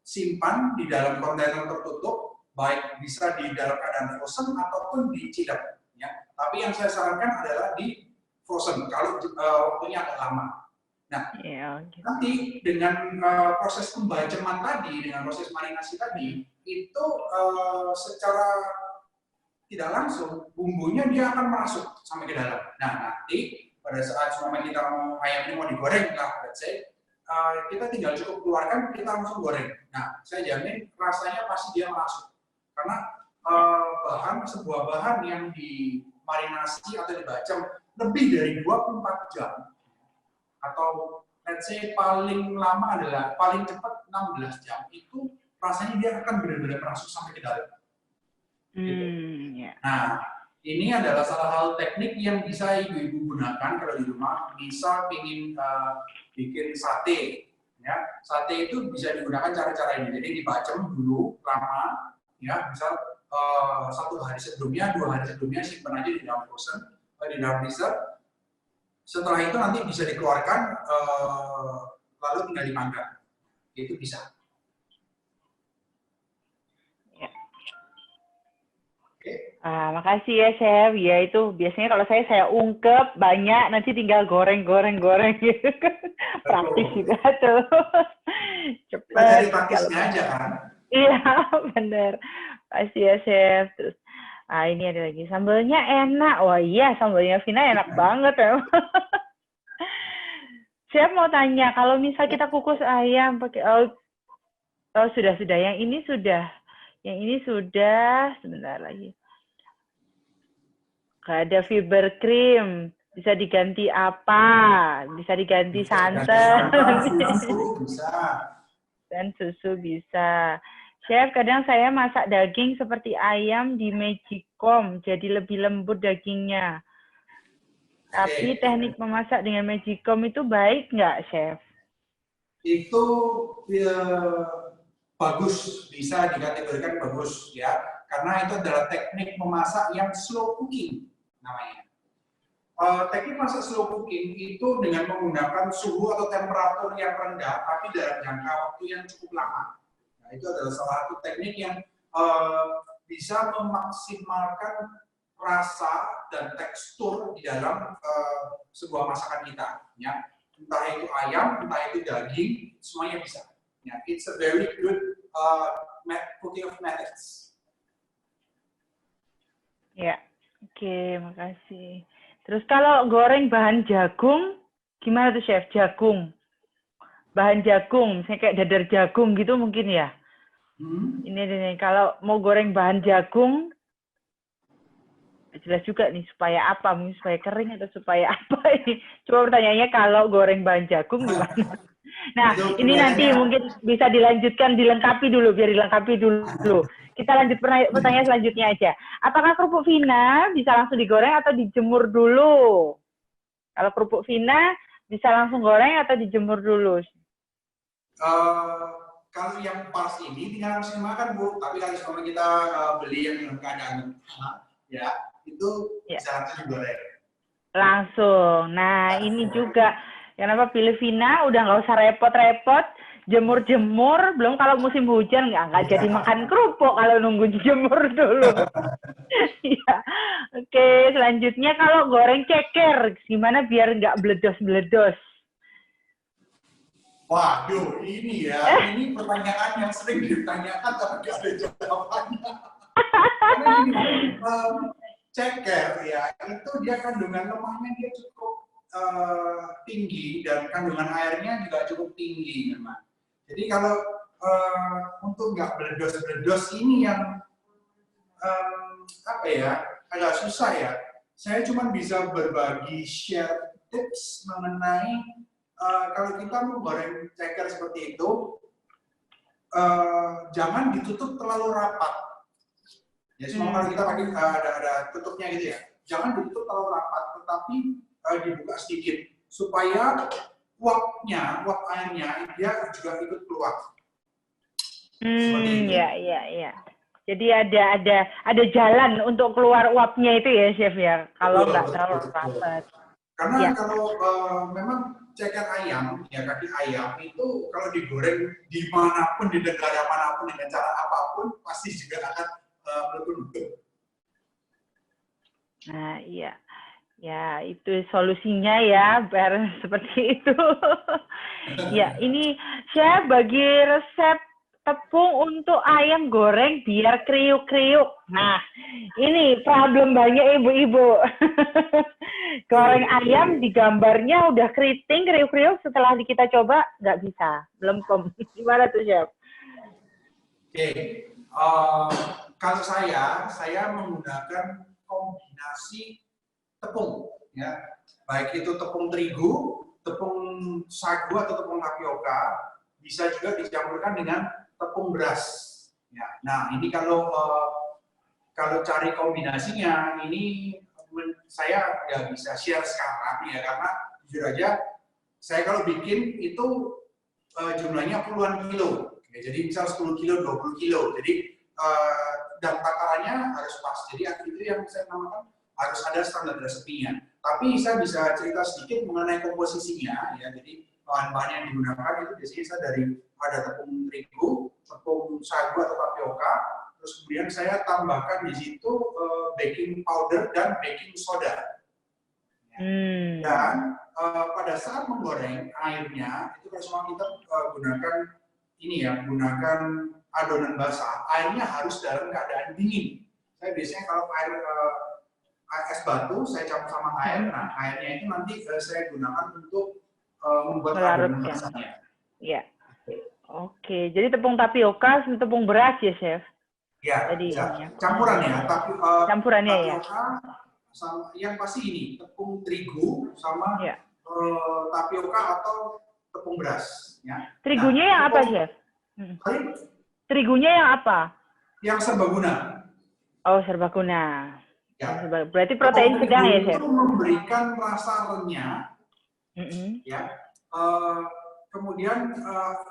simpan di dalam kontainer tertutup, baik bisa di dalam keadaan frozen ataupun di chiller. Ya. Tapi yang saya sarankan adalah di frozen kalau waktunya agak lama. Nah, nanti dengan proses pembajaman tadi, dengan proses marinasi tadi, itu secara tidak langsung bumbunya dia akan masuk sampai ke dalam. Nah, nanti pada saat kita mau ayam ini mau digoreng lah, let's say, kita tinggal cukup keluarkan, kita langsung goreng. Nah, saya jamin rasanya pasti dia masuk. Karena sebuah bahan yang dimarinasi atau dibacem lebih dari 24 jam, atau let's say paling lama adalah, paling cepat 16 jam, itu rasanya dia akan benar-benar masuk sampai ke dalam. Gitu. Nah, ini adalah salah satu teknik yang bisa ibu-ibu gunakan kalau di rumah. Misal ingin bikin sate, ya sate itu bisa digunakan cara-cara ini. Jadi dibacem dulu lama, ya misal 1 hari sebelumnya, 2 hari sebelumnya simpan aja di dalam frozen, di dalam freezer. Setelah itu nanti bisa dikeluarkan, lalu tinggal dipanggang. Itu bisa. Makasih ya Chef. Ya itu biasanya kalau saya ungkep banyak, nanti tinggal goreng gitu. Praktis juga tuh. Cepat. Cari praktisnya aja kan. Iya bener. Makasih ya Chef. Terus, ini ada lagi sambalnya enak. Wah iya sambalnya Vina enak banget ya. Chef mau tanya, kalau misal kita kukus ayam pakai sudah yang ini sudah sebentar lagi. Gak ada fiber cream, bisa diganti apa? Bisa diganti santan. Dan susu bisa. Chef, kadang saya masak daging seperti ayam di Magicom, jadi lebih lembut dagingnya. Tapi teknik memasak dengan Magicom itu baik nggak, Chef? Itu bagus, bisa dikategorikan bagus, ya. Karena itu adalah teknik memasak yang slow cooking namanya. Teknik masak slow cooking itu dengan menggunakan suhu atau temperatur yang rendah, tapi dalam jangka waktu yang cukup lama. Nah, itu adalah salah satu teknik yang bisa memaksimalkan rasa dan tekstur di dalam sebuah masakan kita. Ya. Entah itu ayam, entah itu daging, semuanya bisa. Ya, it's a very good cooking of methods. Ya. Oke, makasih. Terus kalau goreng bahan jagung, gimana tuh Chef? Jagung. Bahan jagung, misalnya kayak dadar jagung gitu mungkin ya? Ini, kalau mau goreng bahan jagung, jelas juga nih, supaya apa? Mungkin supaya kering atau supaya apa ini? Coba pertanyaannya kalau goreng bahan jagung gimana? Nah, ini nanti mungkin bisa dilanjutkan, dilengkapi dulu, biar dilengkapi dulu. Kita lanjut pertanyaan selanjutnya aja. Apakah kerupuk Vina bisa langsung digoreng atau dijemur dulu? Kalau kerupuk Vina bisa langsung goreng atau dijemur dulu? Kalau yang pas ini tinggal langsung makan, Bu. Tapi kalau selama kita beli yang dalam keadaan ya, itu bisa langsung digoreng. Langsung. Nah, ini juga. Kenapa pilih Vina? Udah nggak usah repot-repot. Jemur-jemur, belum kalau musim hujan nggak jadi makan kerupuk kalau nunggu jemur dulu. Ya. Oke, selanjutnya kalau goreng ceker, gimana biar nggak bledos-bledos? Waduh, ini ya, ini pertanyaan yang sering ditanyakan tapi nggak ada jawabannya. Karena gini, ceker ya, itu dia kandungan lemaknya dia cukup tinggi dan kandungan airnya juga cukup tinggi memang. Jadi kalau untuk nggak beledos-beledos ini yang apa ya, agak susah ya. Saya cuma bisa berbagi share tips mengenai kalau kita mau goreng ceker seperti itu, jangan ditutup terlalu rapat. Ya, semua kalau kita pakai ada tutupnya gitu ya. Jangan ditutup terlalu rapat, tetapi dibuka sedikit supaya uap airnya dia juga ikut keluar. Seperti itu. Ya. Jadi ada jalan untuk keluar uapnya itu ya, Chef ya. Kalau nggak terlalu rapat. Karena kalau memang ceker ayam, ya kaki ayam itu kalau digoreng dimanapun, di negara manapun, dengan cara apapun, pasti juga akan meletup. Nah, iya. Ya, itu solusinya ya, biar seperti itu. Ya, ini saya bagi resep tepung untuk ayam goreng biar kriuk-kriuk. Nah, ini problem banyak ibu-ibu. Goreng ayam di gambarnya udah keriting, kriuk-kriuk, setelah kita coba nggak bisa, belum. Gimana tuh, Chef? Oke, kalau saya menggunakan kombinasi tepung, ya, baik itu tepung terigu, tepung sagu atau tepung tapioka, bisa juga dicampurkan dengan tepung beras. Ya. Nah, ini kalau cari kombinasinya, ini saya nggak bisa share sekarang ya, karena jujur aja saya kalau bikin itu jumlahnya puluhan kilo. Ya, jadi misal 10 kilo, 20 kilo. Jadi dan takarannya harus pas. Jadi itu yang saya namakan harus ada standar resepinya. Tapi saya bisa cerita sedikit mengenai komposisinya ya. Jadi bahan-bahan yang digunakan itu biasanya saya dari ada tepung terigu, tepung sagu atau tapioka, terus kemudian saya tambahkan di situ baking powder dan baking soda. Dan pada saat menggoreng airnya itu kalau semua kita gunakan ini ya, gunakan adonan basah, airnya harus dalam keadaan dingin. Saya biasanya kalau air es batu saya campur sama air, nah airnya itu nanti saya gunakan untuk membuat adonan basahnya. Ya. Oke, jadi tepung tapioka sama tepung beras ya, Chef? Ya, campurannya. Campurannya ya. Sama, yang pasti ini tepung terigu sama tapioka atau tepung beras. Ya. Terigunya yang apa, Chef? Terigunya yang apa? Yang serbaguna. Oh, serbaguna. Ya. Berarti protein sedang ya, Chef? Itu memberikan rasa renyah. Ya. Kemudian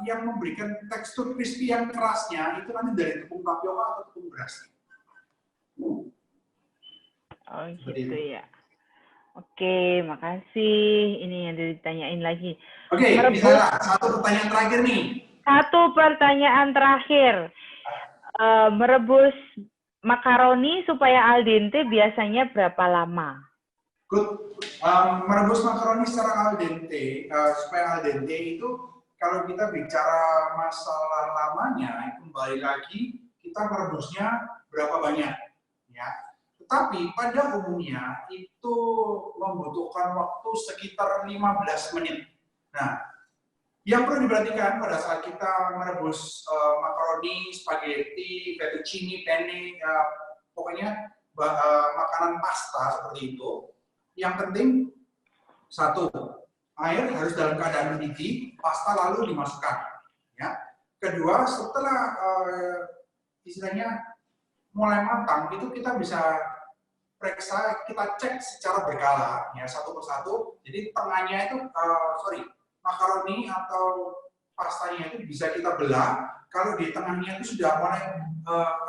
yang memberikan tekstur crispy yang kerasnya itu nanti dari tepung tapioka atau tepung beras. Oh gitu ya. Oke, makasih. Ini yang ditanyain lagi. Oke, misalnya satu pertanyaan terakhir nih. Satu pertanyaan terakhir. Merebus makaroni supaya al dente biasanya berapa lama? Good. Merebus makaroni secara al dente, supaya al dente itu kalau kita bicara masalah lamanya, kembali lagi kita merebusnya berapa banyak, ya. Tetapi pada umumnya itu membutuhkan waktu sekitar 15 menit. Nah, yang perlu diperhatikan pada saat kita merebus makaroni, spaghetti, fettuccine, penne, pokoknya makanan pasta seperti itu. Yang penting, satu, air harus dalam keadaan mendidih, pasta lalu dimasukkan. Ya. Kedua, setelah istilahnya mulai matang, itu kita bisa periksa, kita cek secara berkala, ya satu persatu. Jadi tengahnya itu, makaroni atau pastanya itu bisa kita belah. Kalau di tengahnya itu sudah mulai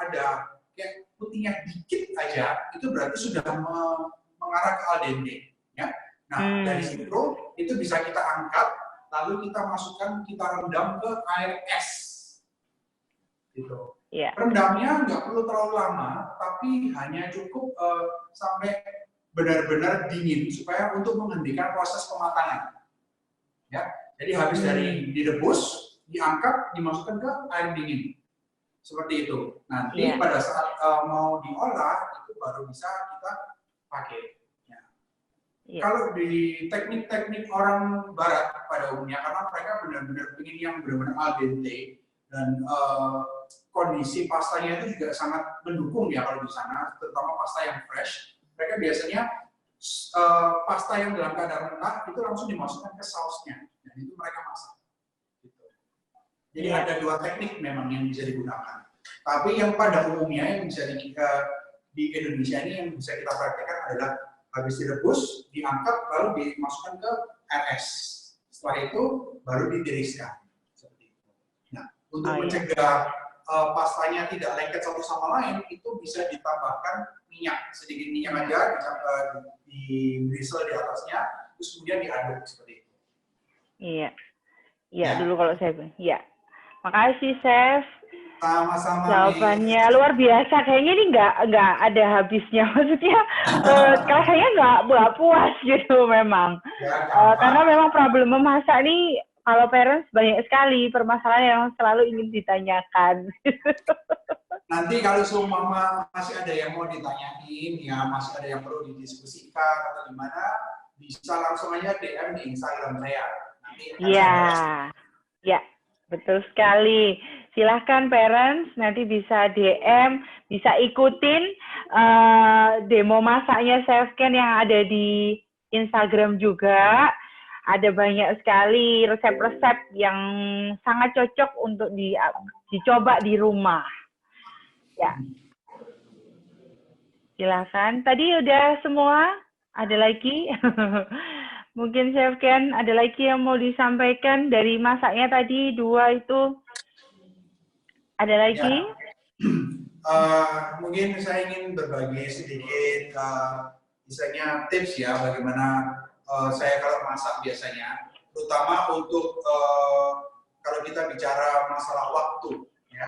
ada kayak putihnya dikit aja, itu berarti sudah mengarah ke al dente, ya. Nah, dari situ itu bisa kita angkat, lalu kita masukkan, kita rendam ke air es, gitu. Yeah. Rendamnya nggak perlu terlalu lama, tapi hanya cukup sampai benar-benar dingin supaya untuk menghentikan proses pematangan, ya. Jadi habis dari direbus, diangkat, dimasukkan ke air dingin. Seperti itu. Nanti pada saat mau diolah, itu baru bisa kita pakai. Ya. Kalau di teknik-teknik orang Barat pada umumnya, karena mereka benar-benar ingin yang benar-benar al dente, dan kondisi pastanya itu juga sangat mendukung ya kalau di sana, terutama pasta yang fresh. Mereka biasanya pasta yang dalam keadaan mentah itu langsung dimasukkan ke sausnya, dan itu mereka masak. Jadi ada dua teknik memang yang bisa digunakan. Tapi yang pada umumnya yang bisa di Indonesia ini yang bisa kita praktekkan adalah habis direbus, diangkat, lalu dimasukkan ke RS. Setelah itu baru ditiriskan. Seperti itu. Nah, untuk mencegah pastanya tidak lengket satu sama lain, itu bisa ditambahkan minyak, sedikit minyak aja, di bristle di atasnya, terus kemudian diaduk seperti itu. Iya, dulu kalau saya, makasih, Chef. Sama-sama. Jawabannya luar biasa. Kayaknya ini nggak ada habisnya. Maksudnya, kayaknya nggak puas gitu memang. Karena memang problem memasak nih, kalau parents banyak sekali permasalahan yang selalu ingin ditanyakan. Nanti kalau seumpama masih ada yang mau ditanyain, ya masih ada yang perlu didiskusikan atau gimana, bisa langsung aja DM di Instagram saya. Iya, betul sekali. Silahkan parents, nanti bisa DM, bisa ikutin demo masaknya Chef Ken yang ada di Instagram juga. Ada banyak sekali resep-resep yang sangat cocok untuk dicoba di rumah. Ya. Silahkan. Tadi udah semua? Ada lagi? Mungkin Chef Ken ada lagi yang mau disampaikan dari masaknya tadi, 2 itu? Ada lagi? Mungkin saya ingin berbagi sedikit misalnya tips ya bagaimana saya kalau masak biasanya, terutama untuk kalau kita bicara masalah waktu ya.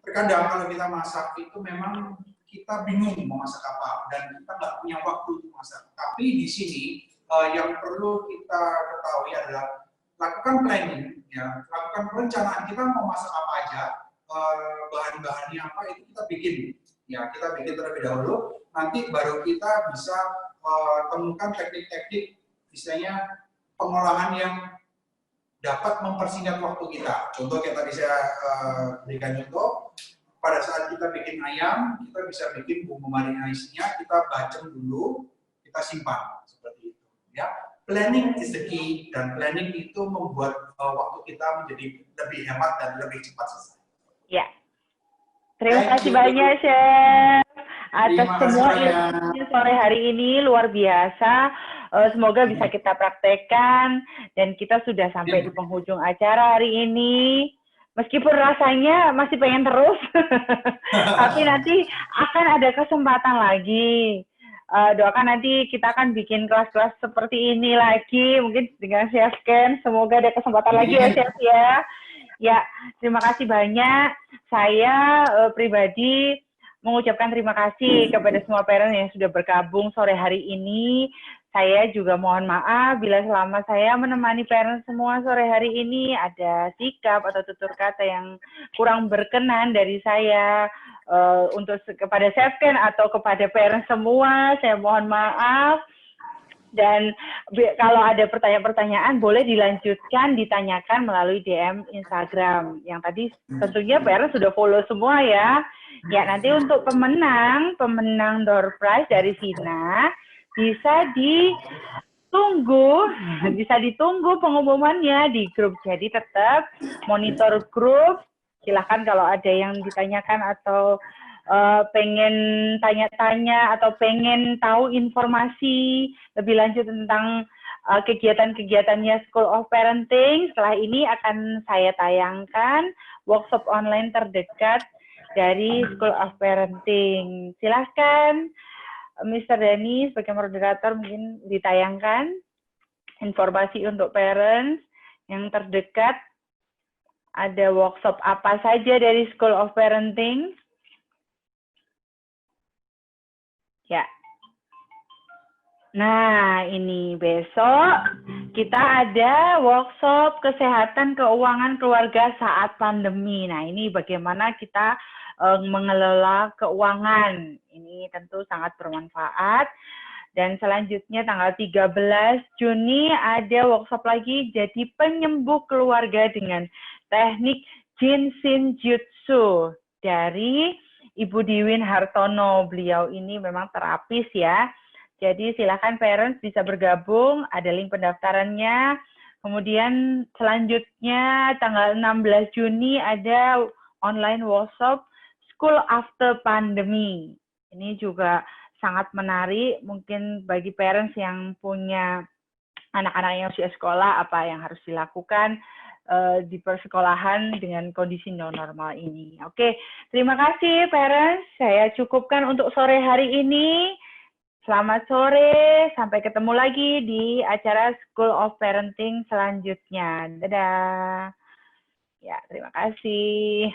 Terkadang kalau kita masak itu memang kita bingung mau masak apa dan kita nggak punya waktu untuk masak. Tapi di sini yang perlu kita ketahui adalah lakukan planning, ya, lakukan perencanaan kita mau masak apa aja. Bahan-bahannya apa itu kita bikin, ya kita bikin terlebih dahulu, nanti baru kita bisa temukan teknik-teknik, misalnya pengolahan yang dapat mempersingkat waktu kita. Contoh yang tadi saya berikan contoh, pada saat kita bikin ayam, kita bisa bikin bumbu marinasinya, kita bacem dulu, kita simpan seperti itu. Ya, planning is the key, dan planning itu membuat waktu kita menjadi lebih hemat dan lebih cepat selesai. Ya, terima kasih banyak Chef atas semua ilmunya sore hari ini, luar biasa. Semoga bisa kita praktekkan dan kita sudah sampai di penghujung acara hari ini. Meskipun rasanya masih pengen terus, tapi nanti akan ada kesempatan lagi. Doakan nanti kita akan bikin kelas-kelas seperti ini lagi, mungkin dengan Chef Ken. Semoga ada kesempatan lagi ya Chef ya. Ya, terima kasih banyak. Saya pribadi mengucapkan terima kasih kepada semua parent yang sudah bergabung sore hari ini. Saya juga mohon maaf bila selama saya menemani parent semua sore hari ini ada sikap atau tutur kata yang kurang berkenan dari saya untuk kepada Chef Ken atau kepada parent semua. Saya mohon maaf. Dan kalau ada pertanyaan-pertanyaan boleh dilanjutkan, ditanyakan melalui DM Instagram. Yang tadi tentunya parents sudah follow semua ya. Ya, nanti untuk pemenang door prize dari Vina bisa ditunggu pengumumannya di grup. Jadi tetap monitor grup. Silahkan kalau ada yang ditanyakan atau pengen tanya-tanya atau pengen tahu informasi lebih lanjut tentang kegiatan-kegiatannya School of Parenting, setelah ini akan saya tayangkan workshop online terdekat dari School of Parenting. Silahkan Mr. Denny sebagai moderator mungkin ditayangkan informasi untuk parents yang terdekat. Ada workshop apa saja dari School of Parenting? Ya. Nah, ini besok kita ada workshop kesehatan keuangan keluarga saat pandemi. Nah, ini bagaimana kita mengelola keuangan. Ini tentu sangat bermanfaat. Dan selanjutnya tanggal 13 Juni ada workshop lagi, jadi penyembuh keluarga dengan teknik Jin Shin Jutsu dari Ibu Diwin Hartono. Beliau ini memang terapis ya. Jadi silakan parents bisa bergabung, ada link pendaftarannya. Kemudian selanjutnya tanggal 16 Juni ada online workshop School After Pandemi. Ini juga sangat menarik, mungkin bagi parents yang punya anak-anak yang usia sekolah, apa yang harus dilakukan di persekolahan dengan kondisi non normal ini. Oke, terima kasih parents. Saya cukupkan untuk sore hari ini. Selamat sore, sampai ketemu lagi di acara School of Parenting selanjutnya. Dadah. Ya, terima kasih.